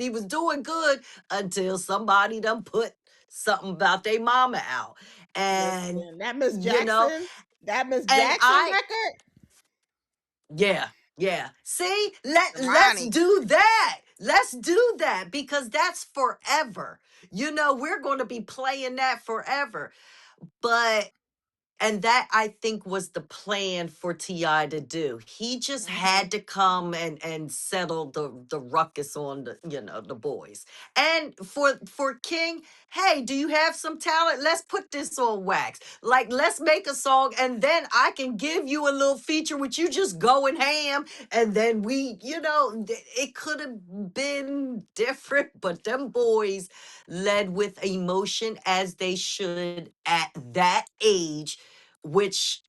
was doing good until somebody done put something about their mama out. And Listen, that Miss you know Jackson, that Miss and Jackson I record. Yeah, yeah. See, let's Ronnie. do that. Let's do that because that's forever. We're going to be playing that forever. But and that I think was the plan for Ti to do. He just Mm-hmm. had to come and settle the ruckus on the boys. And for King, hey, do you have some talent? Let's put this on wax. Like, let's make a song, and then I can give you a little feature with you just going ham, and then it could have been different, but them boys led with emotion as they should at that age, which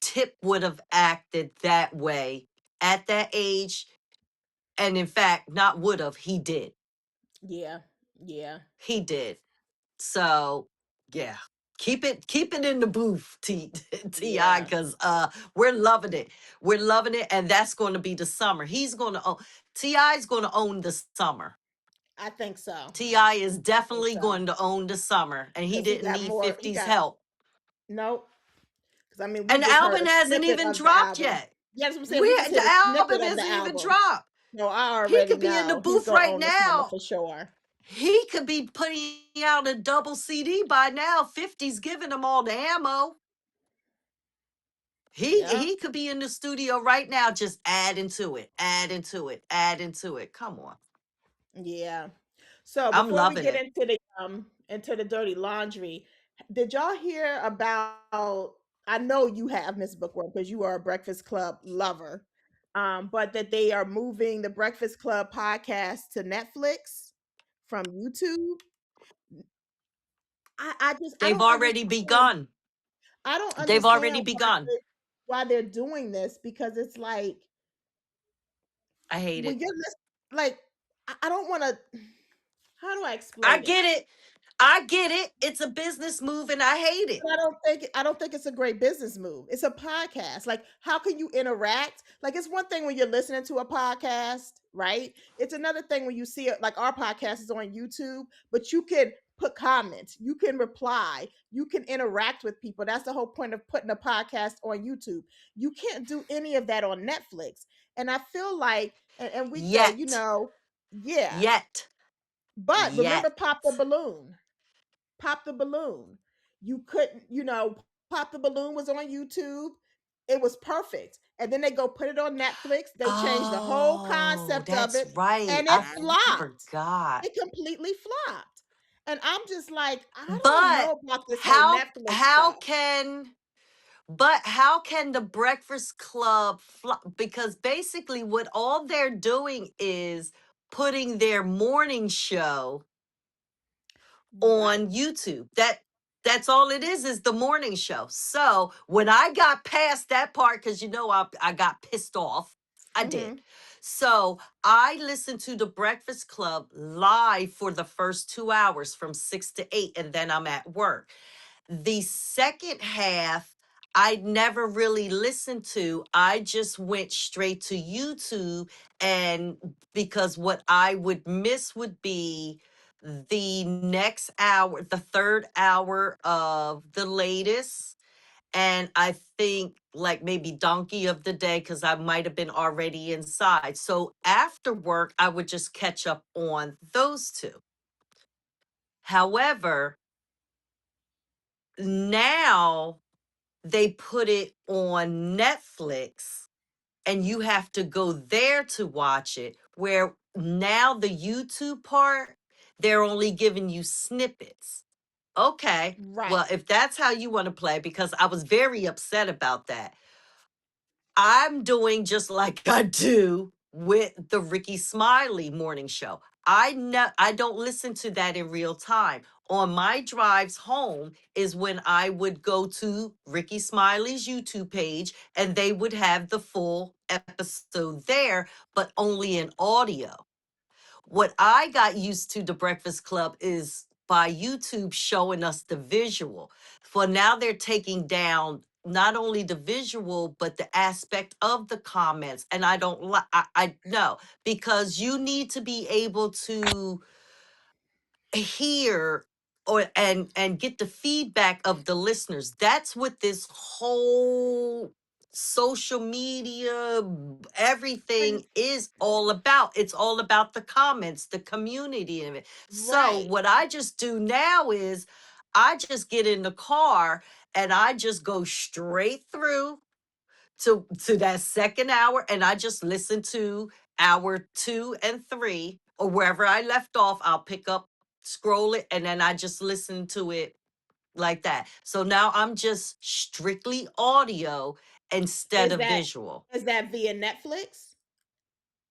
Tip would have acted that way at that age. And in fact, not would have, he did. Yeah. Yeah. He did. So yeah. Keep it in the booth, Ti, Yeah. because we're loving it. We're loving it, and that's going to be the summer. He's going to own Ti's going to own the summer. I think so. Ti is I think definitely so. going to own the summer, and he Because he didn't got need more. He 50's got help. nope. Because I mean, we And the just heard album a hasn't snippet even of the dropped album. yet. Yeah, that's what I'm saying. We just The heard a snippet album of the isn't even album. dropped. So I He already could be in the know he's booth gonna right own the summer now. for sure. He could be putting out a double CD by now. 50's giving him all the ammo. Yeah. He could be in the studio right now, just adding to it, adding to it, adding to it. Come on. Yeah. So I'm before we loving get it. into the dirty laundry, did y'all hear about, I know you have, Miss Bookworm, because you are a Breakfast Club lover. But that they are moving the Breakfast Club podcast to Netflix from YouTube. I just I They've don't already understand. begun. I don't They've understand already begun. why they're doing this, because it's like I hate when it. you're like I don't want to. How do I I explain it? get it. I get it. It's a business move and I hate it. But I don't think it's a great business move. It's a podcast. Like, how can you interact? Like, it's one thing when you're listening to a podcast, right? It's another thing when you see it. Like, our podcast is on YouTube, but you can put comments, you can reply, you can interact with people. That's the whole point of putting a podcast on YouTube. You can't do any of that on Netflix. And I feel like, and weekday, Yet. yeah. Yet. But remember, Yet. pop the balloon. Pop the balloon. You couldn't, Pop the balloon was on YouTube. It was perfect. And then they go put it on Netflix. They changed the whole Oh, concept of that's it, right. and it I Mhm. flopped. forgot. It completely flopped. And I'm just like, I don't But know about this whole how Netflix how stuff. can but how can the Breakfast Club because basically what all they're doing is putting their morning show Right. on YouTube. That's all it is the morning show. So when I got past that part, because I got pissed off, I did. Mm-hmm. So I listened to the Breakfast Club live for the first 2 hours from 6 to 8, and then I'm at work. The second half, I never really listened to. I just went straight to YouTube. And because what I would miss would be the next hour, the third hour of the latest. And I think like maybe donkey of the day because I might have been already inside. So after work, I would just catch up on those two. However, now they put it on Netflix and you have to go there to watch it. Where now the YouTube part, they're only giving you snippets. Okay. Right. Well, if that's how you want to play, because I was very upset about that. I'm doing just like I do with the Ricky Smiley morning show. I don't listen to that in real time. On my drives home is when I would go to Ricky Smiley's YouTube page and they would have the full episode there, but only in audio. What I got used to the Breakfast Club is by YouTube showing us the visual. For now, they're taking down not only the visual, but the aspect of the comments. And I don't like, I know, because you need to be able to hear and get the feedback of the listeners. That's what this whole social media And everything is all about. It's all about the comments, the community of it. So right. what I just do now is I just get in the car and I just go straight through to that second hour and I just listen to hour 2 and 3 or wherever I left off. I'll pick up, scroll it, and then I just listen to it like that. So now I'm just strictly audio instead Is of that visual. is that via Netflix?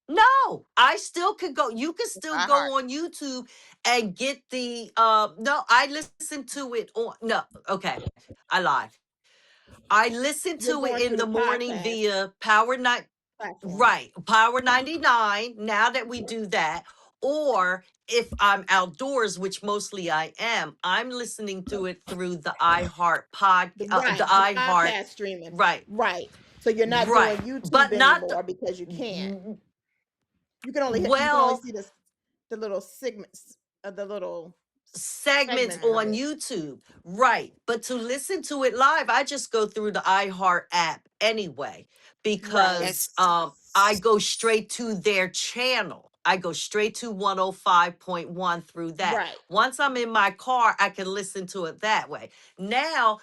No, I still could go. You can still By heart. go on YouTube and get the no, I listen to it on no, okay. I lied. I listen to You're it going in through the the morning podcast via Power Night. platform. Right. Power 99. Now that we do that. Or if I'm outdoors, which mostly I am, I'm listening to it through the the The iHeart. podcast streaming. Right. Right. So you're not doing Right. YouTube But not the, anymore because you can't. w- You can only well, see the little segments of the little segments segments of on Mhm. it. YouTube. Right. But to listen to it live, I just go through the iHeart app anyway Right. because It's I go straight to their channel. I go straight to 105.1 through that. Right. Once I'm in my car, I can listen to it that way. Now,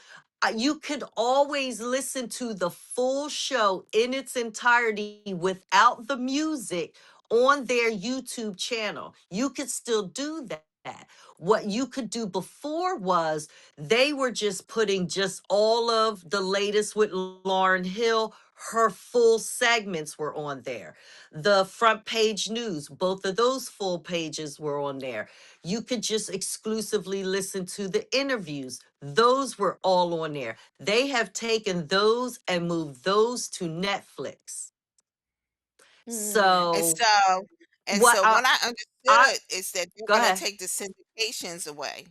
you could always listen to the full show in its entirety without the music on their YouTube channel. You could still do that. What you could do before was they were just putting just all of the latest with Lauryn Hill. Her full segments were on there. The front page news, both of those full pages were on there. You could just exclusively listen to the interviews. Those were all on there. They have taken those and moved those to Netflix. Mm. And So so what what I I understood is that they're go gonna ahead. take the syndications away.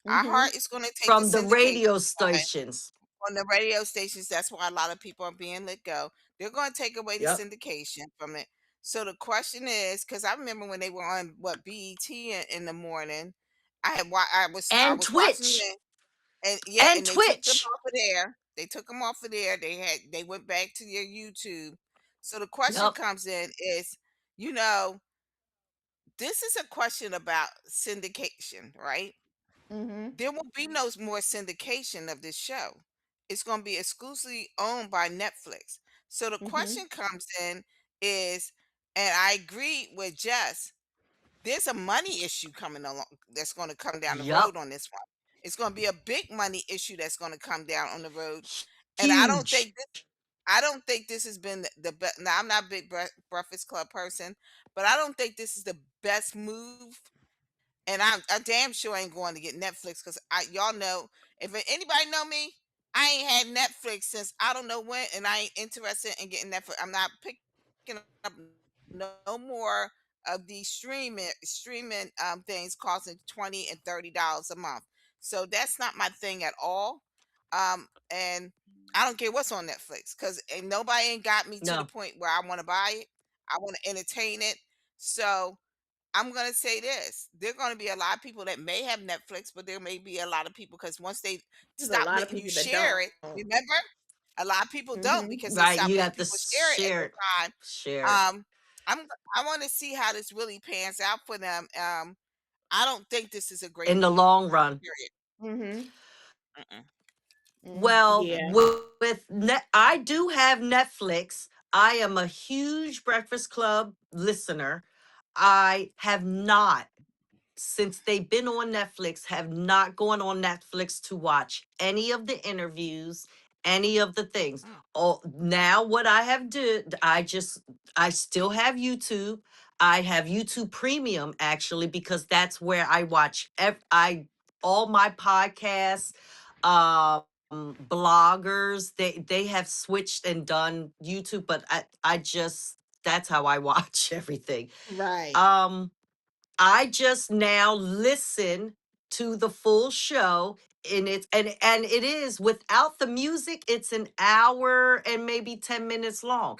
Mhm. iHeart is gonna take the From the syndications radio away stations. on the radio stations. That's why a lot of people are being let go. They're gonna take away the Yep. syndication from it. So the question is, because I remember when they were on what BET in the morning, I And was watching Twitch. it, and yeah, And and they took them Twitch. off of there. They took them off of there. They went back to their YouTube. So the question Yep. comes in is, you know, this is a question about syndication, right? Mhm. There will be no more syndication of this show. It's going to be exclusively owned by Netflix. So the Mhm. question comes in is, and I agree with Jess, there's a money issue coming along that's going to come down the road Yep. on this one. It's going to be a big money issue that's going to come down on the road, and Huge. I don't think this has been the best. Now I'm not a big Breakfast Club person, but I don't think this is the best move, and I damn sure ain't going to get Netflix because I y'all know if anybody know me, I ain't had Netflix since I don't know when, and I ain't interested in getting Netflix. I'm not picking up no more of these streaming things costing $20 and $30 a month. So that's not my thing at all. And I don't care what's on Netflix because nobody ain't got me to the No. point where I want to buy it. I want to entertain it. So I'm gonna say this: there are gonna be a lot of people that may have Netflix, but there may be a lot of people because once they There's a stop lot of letting you people that share it, don't. remember, a lot of people don't Mhm. because they Right. stop You letting have to people share it at share no it. time. Share it. Um, I want to see how this really pans out for them. I don't think this is a great In the move. long run. Period. Mhm. Mm-mm, Mm. Well, Yeah. I do have Netflix. I am a huge Breakfast Club listener. I have not, since they've been on Netflix, have not gone on Netflix to watch any of the interviews, any of the things. mm, Oh, now what I have did, I still have YouTube. I have YouTube Premium actually because that's where I watch I all my podcasts, bloggers. They have switched and done YouTube, but I just that's how I watch everything. Right. Um I just now listen to the full show and it is without the music, it's an hour and maybe 10 minutes long.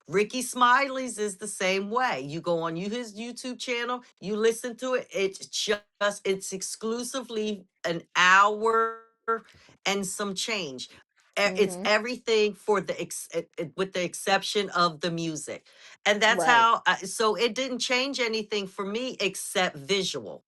Ricky Smiley's is the same way. You go on his YouTube channel, you listen to it, it's exclusively an hour and some change. It's Mhm. everything for with the exception of the music. And that's Right. how so it didn't change anything for me except visual.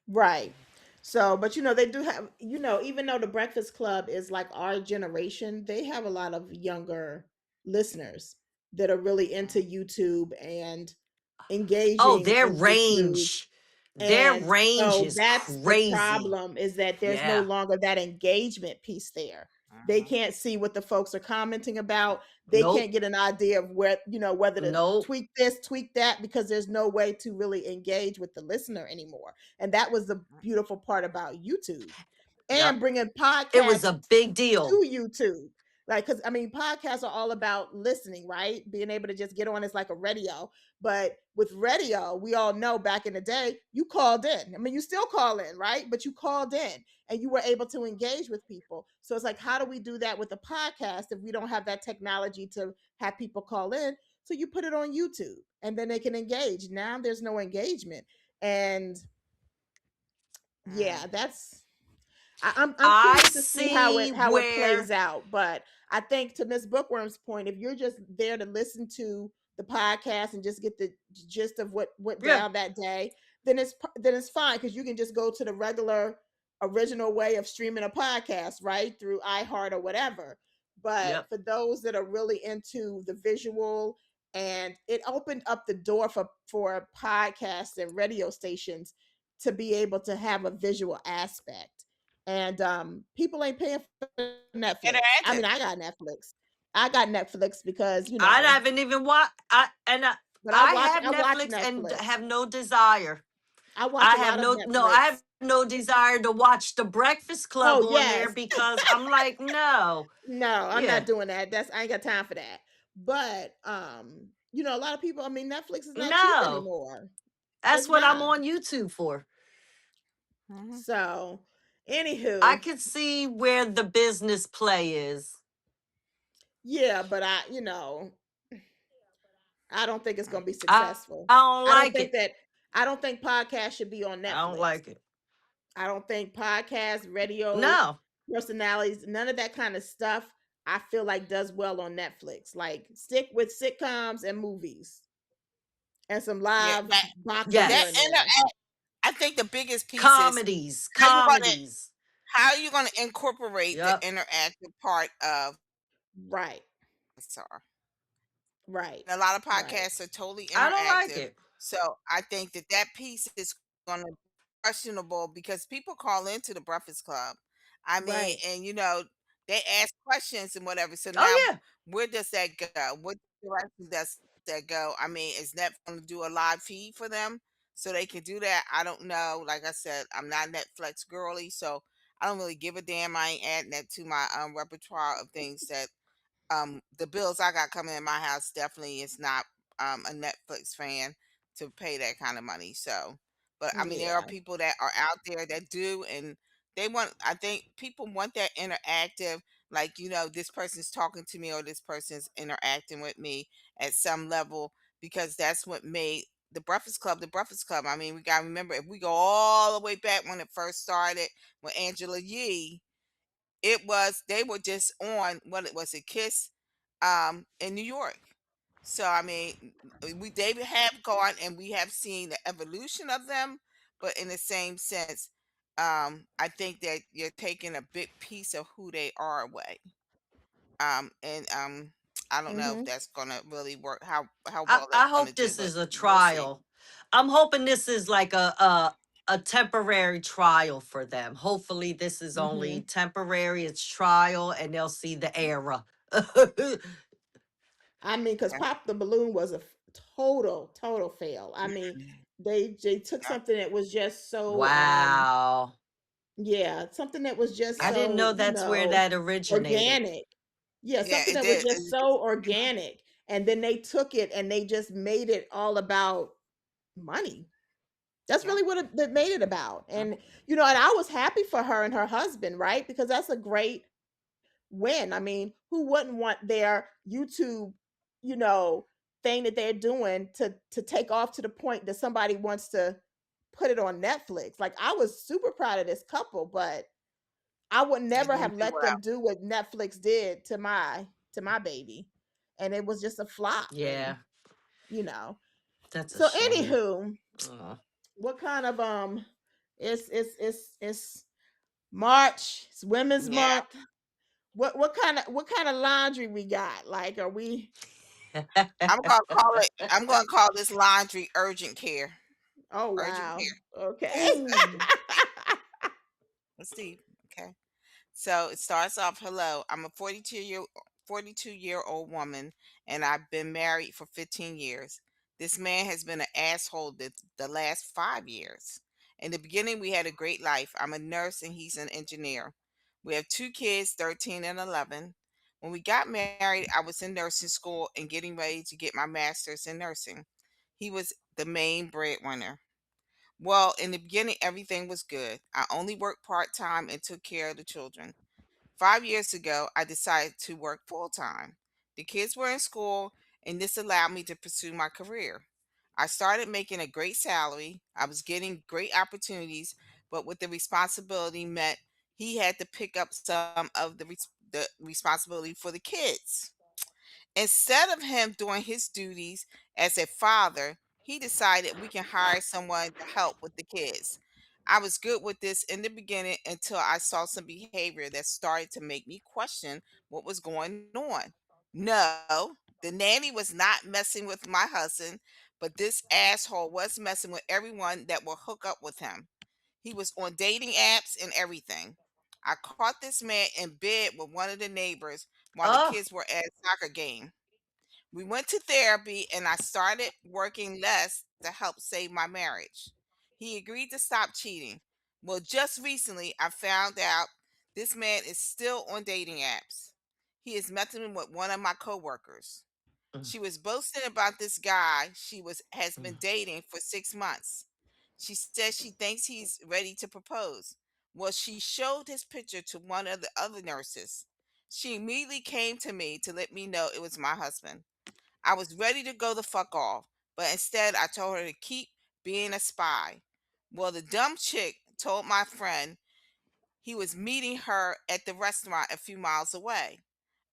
Right. So, but they do have, even though the Breakfast Club is like our generation, they have a lot of younger listeners that are really into mm, YouTube and Oh, engaging in YouTube. their And range so is that's the crazy. problem, is that there's no Yeah. longer that engagement piece there. They mhm, can't see what the folks are commenting about. They can't Nope. get an idea of where, whether to Nope. tweak this, tweak that, because there's no way to really engage with the listener anymore. And that was the mm, beautiful part about YouTube and Yep. bringing It was podcasts a big deal. to YouTube. Like, because I mean, podcasts are all about listening, right? Being able to just get on is like a radio. But with radio, we all know back in the day, you called in. I mean, you still call in, right? But you called in and you were able to engage with people. So it's like, how do we do that with a podcast if we don't have that technology to have people call in? So you put it on YouTube and then they can engage. Now there's no engagement. And mm, yeah, I'm I curious to see see how it where plays out. But I think, to Miss Bookworm's point, if you're just there to listen to the podcast and just get the gist of what went yeah. down that day, then it's fine, because you can just go to the regular. original way of streaming a podcast, right? Through iHeart or whatever. But Yep. for those that are really into the visual, and it opened up the door for podcasts and radio stations to be able to have a visual aspect. And people ain't paying for Netflix. I mean, Interactive. I got Netflix. I got Netflix because, I haven't even watched. but I have I watch Netflix and Netflix. have no desire. I watch I a have lot of no. I have Netflix. no desire to watch The Breakfast Club Oh on there yes. because I'm like, no. No, I'm Yeah. not doing that. That's I ain't got time for that. But a lot of people, I mean, Netflix is not cheap No. anymore. That's It's what I'm not. on YouTube for. Mhm. So, I anywho, could see where the business play is. yeah, but I don't think it's Mm. going to be I successful. don't I don't like think it. that I don't think podcasts should be on I don't Netflix. like it. I don't think podcasts, radio No. personalities, none of that kind of stuff I feel like does well on Netflix. Like stick with sitcoms and movies and some Yeah, live that boxing that here Yes. and there. I think the biggest piece is Comedies. how you gonna Comedies. how you gonna incorporate the Yep. interactive part of Right. SR. Right. A lot of Right. podcasts are totally I don't like interactive, it. so I think that that piece is gonna be questionable because people call into the Breakfast Club. I mean, Right. and they ask questions and whatever. So now, Oh yeah. where does that go? What direction does that go? I mean, is Netflix going to do a live feed for them so they can do that? I don't know. Like I said, I'm not Netflix girly, so I don't really give a damn. I ain't adding that to my repertoire of things that the bills I got coming in my house definitely is not a Netflix fan to pay that kind of money. So, but I mean, there are Yeah. people that are out there that do, and I think people want that interactive, like, this person's talking to me or this person's interacting with me at some level because that's what made the Breakfast Club the Breakfast Club. I mean, we got to remember if we go all the way back when it first started with Angela Yee, it was they were just on what it was a Kiss, in New York. So I mean, we they have gone and we have seen the evolution of them, but in the same sense, I think that you're taking a big piece of who they are away. And I don't know if Mhm. that's gonna really work. How I, well that's I gonna hope do, this but is a we'll see. trial. I'm hoping this is like a temporary trial for them. Hopefully this is only Mhm. temporary. It's trial and they'll see the era. I mean, because Yeah. Pop the Balloon was a total fail. I mean, they took Yeah. something that was just so Wow. yeah, something that was just I Yeah. didn't know so, that's where that originated. organic. Yeah, Yeah. something It that was did. just so organic. And then they took it and they just made it all about money. That's Yeah. really what that made it about. And Mhm. and I was happy for her and her husband, right? Because that's a great win. I mean, who wouldn't want their YouTube, you know, thing that they're doing to take off to the point that somebody wants to put it on Netflix? Like I was super proud of this couple, but I would It never have didn't do let well. them do what Netflix did to my baby. And it was just a flop and Yeah, you know. that's a So shame. anywho, Aw. what kind of it's March, it's Women's Yeah. Month. What kind of laundry we got? Like are we I'm gonna call this laundry urgent care. oh Urgent wow. Okay. care. Ooh. Let's see. Okay. So it starts off, hello, I'm a 42-year-old woman and I've been married for 15 years. This man has been an asshole the last 5 years. In the beginning we had a great life. I'm a nurse and he's an engineer. We have two kids, 13 and 11. When we got married, I was in nursing school and getting ready to get my master's in nursing. He was the main breadwinner. Well, in the beginning, everything was good. I only worked part time and took care of the children. 5 years ago, I decided to work full time. The kids were in school, and this allowed me to pursue my career. I started making a great salary. I was getting great opportunities, but with the responsibility meant he had to pick up some of the responsibility for the kids. Instead of him doing his duties as a father, he decided we can hire someone to help with the kids. I was good with this in the beginning until I saw some behavior that started to make me question what was going on. No, the nanny was not messing with my husband, but this asshole was messing with everyone that will hook up with him. He was on dating apps and everything. I caught this man in bed with one of the neighbors while the Oh. kids were at a soccer game. We went to therapy and I started working less to help save my marriage. He agreed to stop cheating. Well, just recently I found out this man is still on dating apps. He is messing with one of my coworkers. Mm, She was boasting about this guy she was has been mm, dating for 6 months. She says she thinks he's ready to propose. Well, she showed his picture to one of the other nurses. She immediately came to me to let me know it was my husband. I was ready to go the fuck off, but instead I told her to keep being a spy. Well, the dumb chick told my friend he was meeting her at the restaurant a few miles away.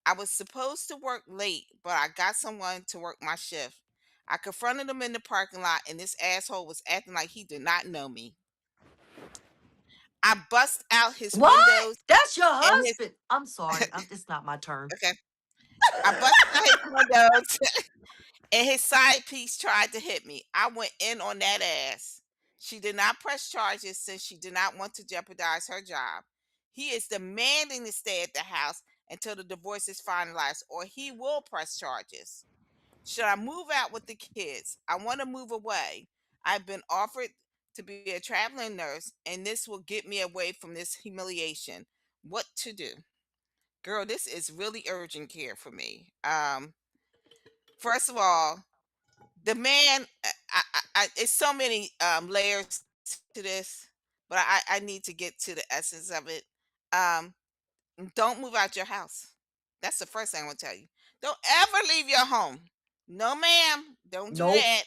I was supposed to work late, but I got someone to work my shift. I confronted him in the parking lot, and this asshole was acting like he did not know me. I bust out his what? windows That's your and his husband? I'm sorry. It's not my turn. okay. I busted out his windows and his side piece tried to hit me. I went in on that ass. She did not press charges since she did not want to jeopardize her job. He is demanding to stay at the house until the divorce is finalized, or he will press charges. Should I move out with the kids? I want to move away. I've been offered to be a traveling nurse, and this will get me away from this humiliation. What to do? Girl, this is really urgent care for me. First of all, the man, it's so many layers to this, but I need to get to the essence of it. Um, don't move out your house. That's the first thing I want to tell you. Don't ever leave your home. No, ma'am. Don't do Nope. that.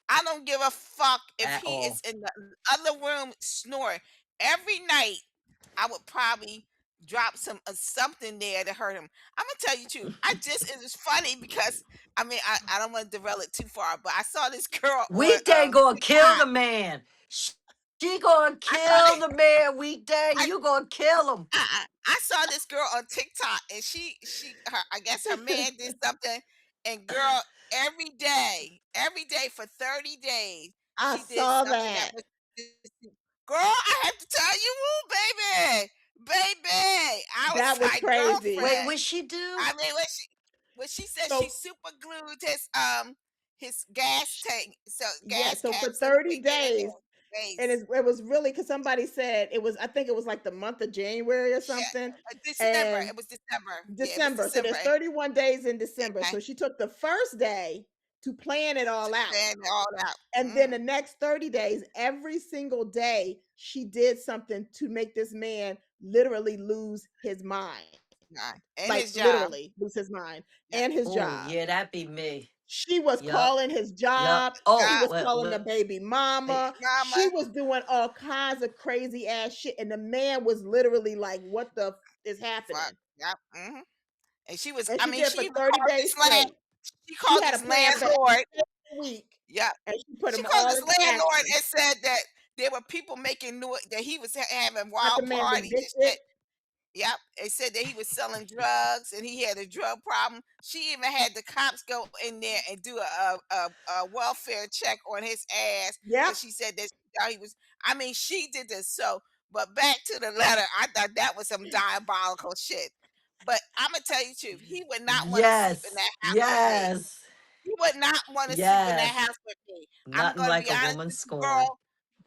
I don't give a fuck if At he is all. in the other room snoring. Every night, I would probably drop something there to hurt him. I'm gonna tell you too. It was funny because I don't want to derail it too far, but I saw this girl on Weekday gonna kill TikTok. the man. She gonna I saw kill that. the man weekday. You gonna kill him. I saw this girl on TikTok, and I guess her man did something, and girl, every day for 30 days, I she did saw something that that. was girl, I have to tell you, woo, baby, baby. I was That was like, crazy. Wait, girlfriend. what she do? I mean, when she said she So super glued his gas tank, so yeah, gas so for cap, so he 30 could get in days, there. and Days. it was really because somebody said it was, I think it was like the month of January or Yeah, something. December. And It was December. Yeah, it was December. So December. there's 31 days in December. Okay. So she took the first day to plan it all To out. plan it all out. And then the Mhm. next 30 days, every single day, she did something to make this man literally lose his mind. Right. And Like his job. literally lose his mind Yeah. and his Oh job. yeah, that be me. She was Yup. calling his Yup. job. She Oh, Job. was wait, calling the wait. baby mama. Mama. She was doing all kinds of crazy ass shit. And the man was literally like, what the is Fuck. happening? Yep. And she was, And I she mean, did she for even 30 days straight. She called had a this plan for every landlord. day of the week. Yeah. And she put She them called all this into landlord action. and said that there were people making noise, that he was having Got the wild man parties and evicted. shit. Yep. They said that he was selling drugs and he had a drug problem. She even had the cops go in there and do a welfare check on his ass Yep. because she said that she thought he was. I mean, she did this. So, but back to the letter, I thought that was some diabolical shit. But I'm gonna tell you the truth. He would not want to sleep in Yes. that house with me. Yes. He would not want to sleep in that Yes. house with me. I'm Nothing gonna like be a honest woman with you, scorned. girl.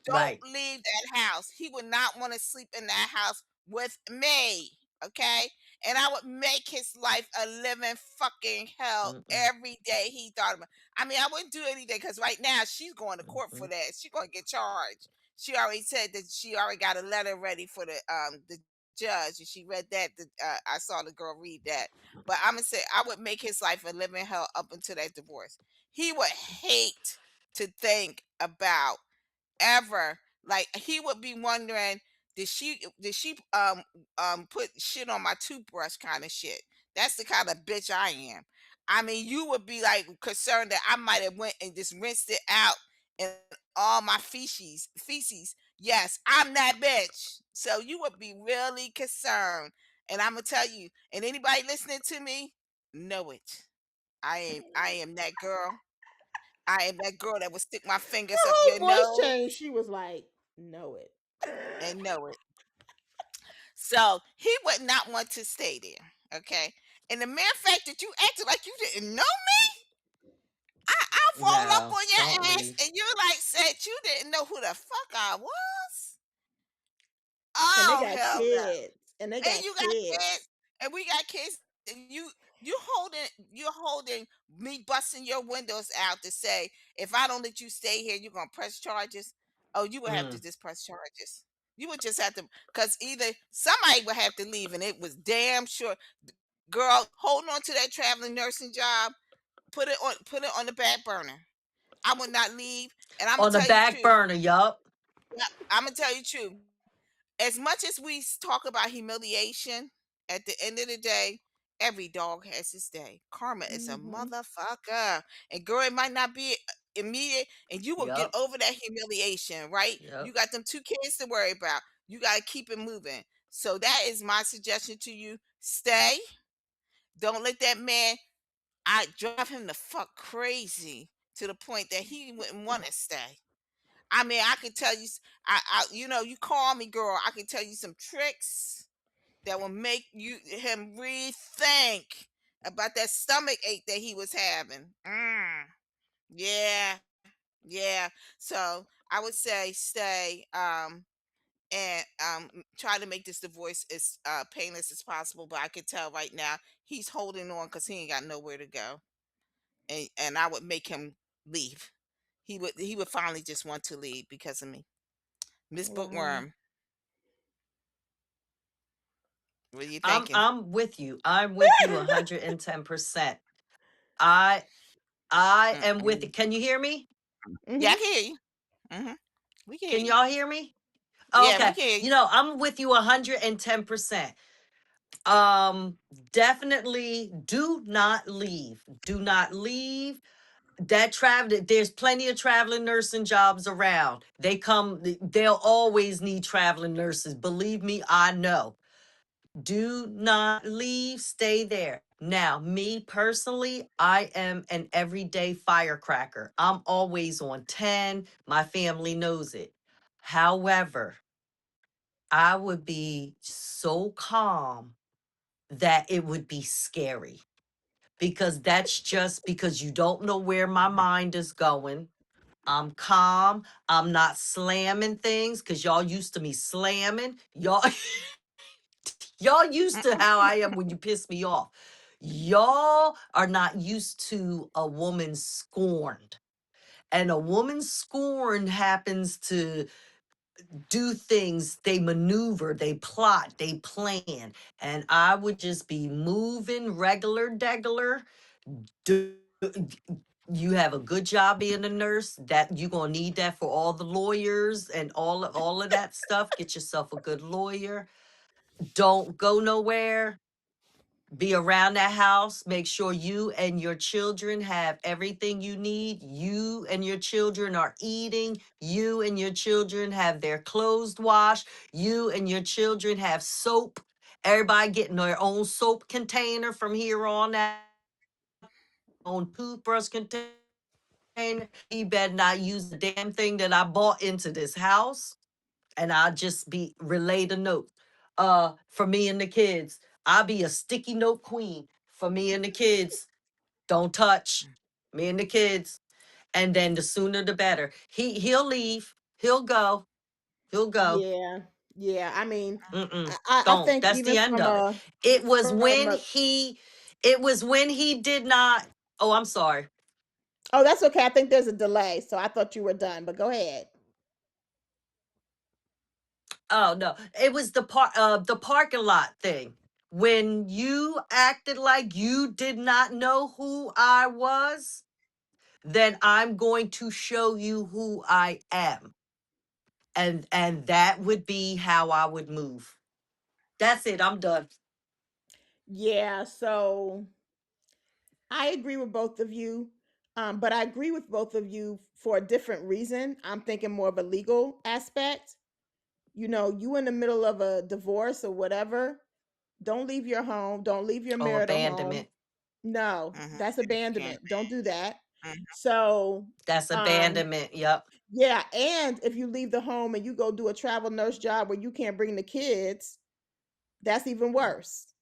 Don't Right. leave that house. He would not want to sleep in that house with me. Okay. And I would make his life a living fucking hell Mm-mm. every day he thought about. I mean, I wouldn't do anything because right now she's going to court for Mm-mm. that. She's going to get charged. She already said that she already got a letter ready for the judge, and she read that. I saw the girl read that. But I'm gonna say I would make his life a living hell up until that divorce. He would hate to think about ever. Like he would be wondering, did she put shit on my toothbrush kind of shit. That's the kind of bitch I am. I mean, you would be like concerned that I might have went and just rinsed it out and all my feces Yes, I'm that bitch. So you would be really concerned. And I'm gonna tell you, and anybody listening to me, know it. I am that girl. I am that girl that would stick my fingers up Her your whole voice nose changed. She was like, "Know it." and know it. So he would not want to stay there. Okay. And the mere fact that you acted like you didn't know, I'll fall up No, on don't your ass leave. and you like said you didn't know who the fuck I was. And they Oh got hell no. kids. And they And got you got kids. kids, and we got kids, and you're holding me busting your windows out to say if I don't let you stay here, you're gonna press charges. Oh, you would have to Mm. just press charges. You would just have to, because either somebody would have to leave, and it was damn sure. Girl, holding on to that traveling nursing job, put it on the back burner. I would not leave, and I'm gonna On the tell you the back truth. burner, yup. Yeah, I'm gonna tell you the truth. As much as we talk about humiliation, at the end of the day, every dog has his day. Karma is a Hmm. motherfucker. And girl, it might not be immediate, and you will get Yup. over that humiliation, right? You Yup. got them two kids to worry about. You got to keep it moving. So that is my suggestion to you. Stay. Don't let that man, I drive him the fuck crazy to the point that he wouldn't want to stay. I mean, I can tell you, you call me, girl. I can tell you some tricks that will make him rethink about that stomach ache that he was having. Yeah, yeah. So I would say stay, and try to make this divorce as painless as possible. But I could tell right now he's holding on because he ain't got nowhere to go, and I would make him leave. He would finally just want to leave because of me. Miss Wow. Bookworm, what are you I'm thinking? I'm with you. I'm with you 110%. I I am with Mm-mm. it. Can you hear me? Yeah, I Hmm. can hear you. Hmm. We can hear Can you. y'all hear me? Yeah, we Okay. can hear you. I'm with you 110%. Um, Definitely do not leave. Do not leave. That travel There's plenty of traveling nursing jobs around. They'll always need traveling nurses. Believe me, I know. Do not leave, stay there. Now, me personally, I am an everyday firecracker. I'm always on 10. My family knows it. However, I would be so calm that it would be scary because that's just because you don't know where my mind is going. I'm calm. I'm not slamming things because y'all used to me slamming. Y'all used to how I am when you piss me off. Y'all are not used to a woman scorned. And a woman scorned happens to do things, they maneuver, they plot, they plan. And I would just be moving regular degular. Do you have a good job being a nurse? That you're gonna need that for all the lawyers and all of that stuff. Get yourself a good lawyer. Don't go nowhere. Be around that house. Make sure you and your children have everything you need. You and your children are eating. You and your children have their clothes washed. You and your children have soap. Everybody getting their own soap container from here on out. Own toothbrush container. You better not use the damn thing that I bought into this house. And I'll just be relay the note. For me and the kids. I'll be a sticky note queen for me and the kids. Don't touch me and the kids. And then the sooner the better. He'll leave. He'll go. He'll go. Yeah. Yeah. I mean, Mm-mm. I Don't. think That's even the end of it. It was from when a he it was when he did not. Oh, I'm sorry. oh, that's okay. I think there's a delay, so I thought you were done, but go ahead. Oh no. It was the parking lot thing. When you acted like you did not know who I was, then I'm going to show you who I am. And that would be how I would move. That's it. I'm done. Yeah, so I agree with both of you. But I agree with both of you for a different reason. I'm thinking more of a legal aspect. you in the middle of a divorce or whatever, don't leave your home, don't leave your Oh, marital home. abandonment. No, Mhm. that's You can't. abandonment. Don't do that. Mhm. So, That's um, abandonment. Yep. yeah, and if you leave the home and you go do a travel nurse job where you can't bring the kids, that's even worse.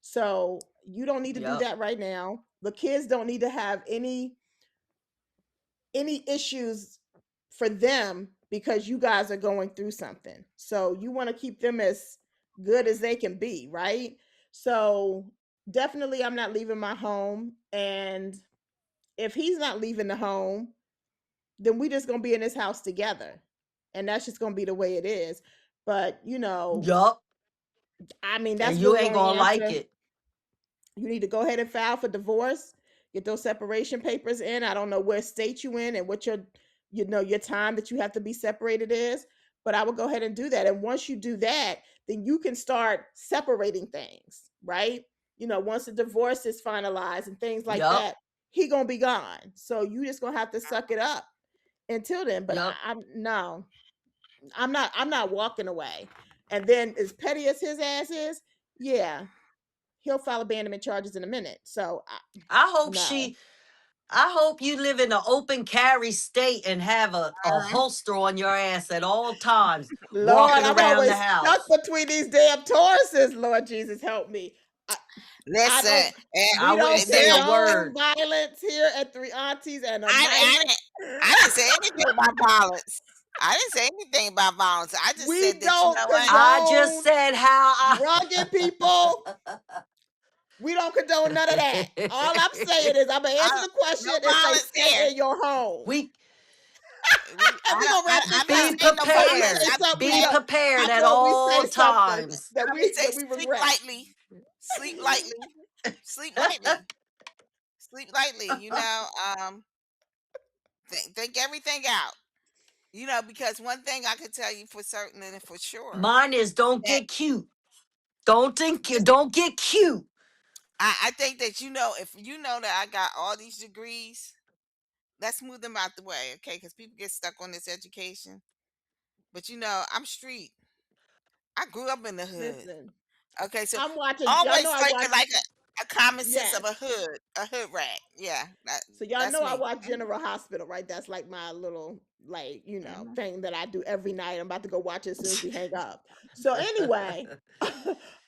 So, you don't need to do that Yep. right now. The kids don't need to have any issues for them because you guys are going through something. So, you want to keep them as good as they can be, right? So, definitely I'm not leaving my home, and if he's not leaving the home, then we just gonna be in this house together, and that's just gonna be the way it is. But Yup. I mean, And that's you really the ain't only gonna like answer. it. You need to go ahead and file for divorce, get those separation papers in. I don't know where state you in and what your time that you have to be separated is, but I would go ahead and do that. And once you do that, then you can start separating things, right? Once the divorce is finalized and things like Yup. that, he gonna be gone. So you just gonna have to suck it up until then. But Yup. I'm no, I'm not walking away. And then as petty as his ass is, yeah, he'll file abandonment charges in a minute. So I hope no. she I hope you live in an open carry state and have a Mhm. holster on your ass at all times, Lord, walking I'm around the always stuck house. between these damn Tauruses. Lord Jesus, help me. I, I Listen, don't. I We wouldn't don't say a listen. condone word. violence here at Three Aunties and a I, Mic. I didn't. I didn't say anything about violence. I didn't say anything about violence. I just We said that you don't know what? I just condone said how drugging people. We don't condone none of that. All I'm saying is I'm gonna answer I, the no question and say violence stay there. in your home. we And we gonna wrap this I'm not be up. saying no Before we violence. say prepared. I'm just something, Be saying. I prepared at know we all say something times. that I'm we just saying. that we Sleep regret. lightly. Sleep lightly. Sleep lightly. Sleep lightly. Think everything out. Because one thing I can tell you for certain and for sure Mine is don't that get cute. Don't think you this, don't get cute. I think that if you know that I got all these degrees, let's move them out the way, okay? Because people get stuck on this education. But I'm street. I grew up in the hood. Listen, Okay, so I'm watching. Y'all know always I like watch. a common sense of Yes. a hood rat. Yeah, So y'all that's know I me. watch General Hospital, right? That's like my little Hmm. thing that I do every night. I'm about to go watch it as soon as we hang up. So anyway,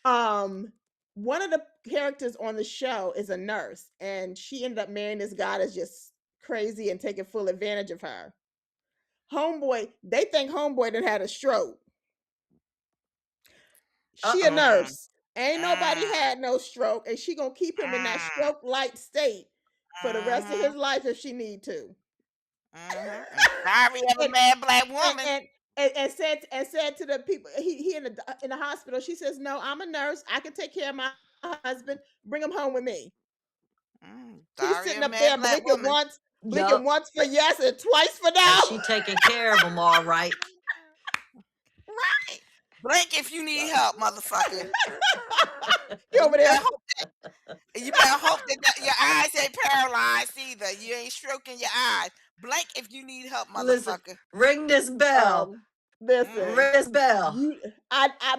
um one of the characters on the show is a nurse, and she ended up marrying this guy that's just crazy and taking full advantage of her. Homeboy, they think homeboy done had a stroke. She a Uh-oh. Mm, nurse. Ain't nobody mm, had no stroke, and she gonna keep him in that mm, stroke light state for the rest of mhm, his life if she need to. mhm. And sorry of a and, mad black and, woman. and and said to the people he in the hospital. She says, "No, I'm a nurse. I can take care of my husband. Bring him home with me." She's Sorry sitting of a up mad there black blinking woman. once, blinking Yup. once for yes and twice for And no. she taking care of them all right. Right. Blink if you need help, motherfucker. You And over there. you better hope that your eyes ain't paralyzed either. You ain't stroking your eyes. Blink if you need help, Listen, motherfucker. ring this bell. Um, Mm-hmm. listen, Ring this bell.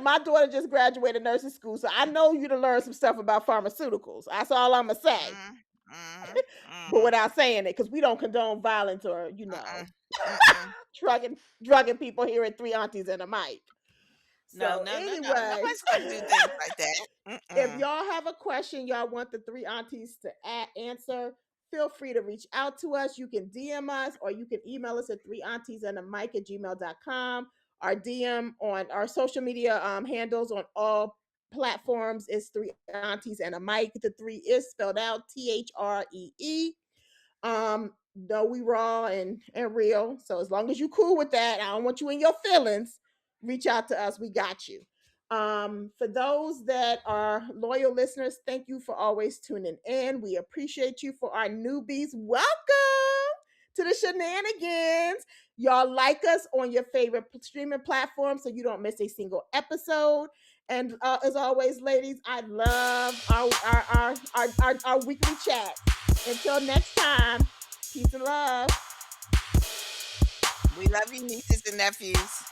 my daughter just graduated nursing school, so I know you to learn some stuff about pharmaceuticals. That's all I'm gonna say, Mm-hmm. Mm-hmm. but Mm-hmm. without saying it, because we don't condone violence or Mm-mm. Mm-mm. drugging people here at Three Aunties and a Mic. No, So no, no, no. anyway, Nobody's gonna do things like that. if Mm-mm. y'all have a question y'all want the Three Aunties to answer, feel free to reach out to us. You can DM us or you can email us at threeauntiesandamic@gmail.com. Our DM on our social media handles on all platforms is Three Aunties and a Mic. The three is spelled out THREE. No, we raw and real. So as long as you cool with that, I don't want you in your feelings. Reach out to us. We got you. For those that are loyal listeners, thank you for always tuning in. We appreciate you. For our newbies, welcome to the shenanigans. Y'all like us on your favorite streaming platform so you don't miss a single episode. And as always, ladies, I love our weekly chat. Until next time, peace and love. We love you, nieces and nephews.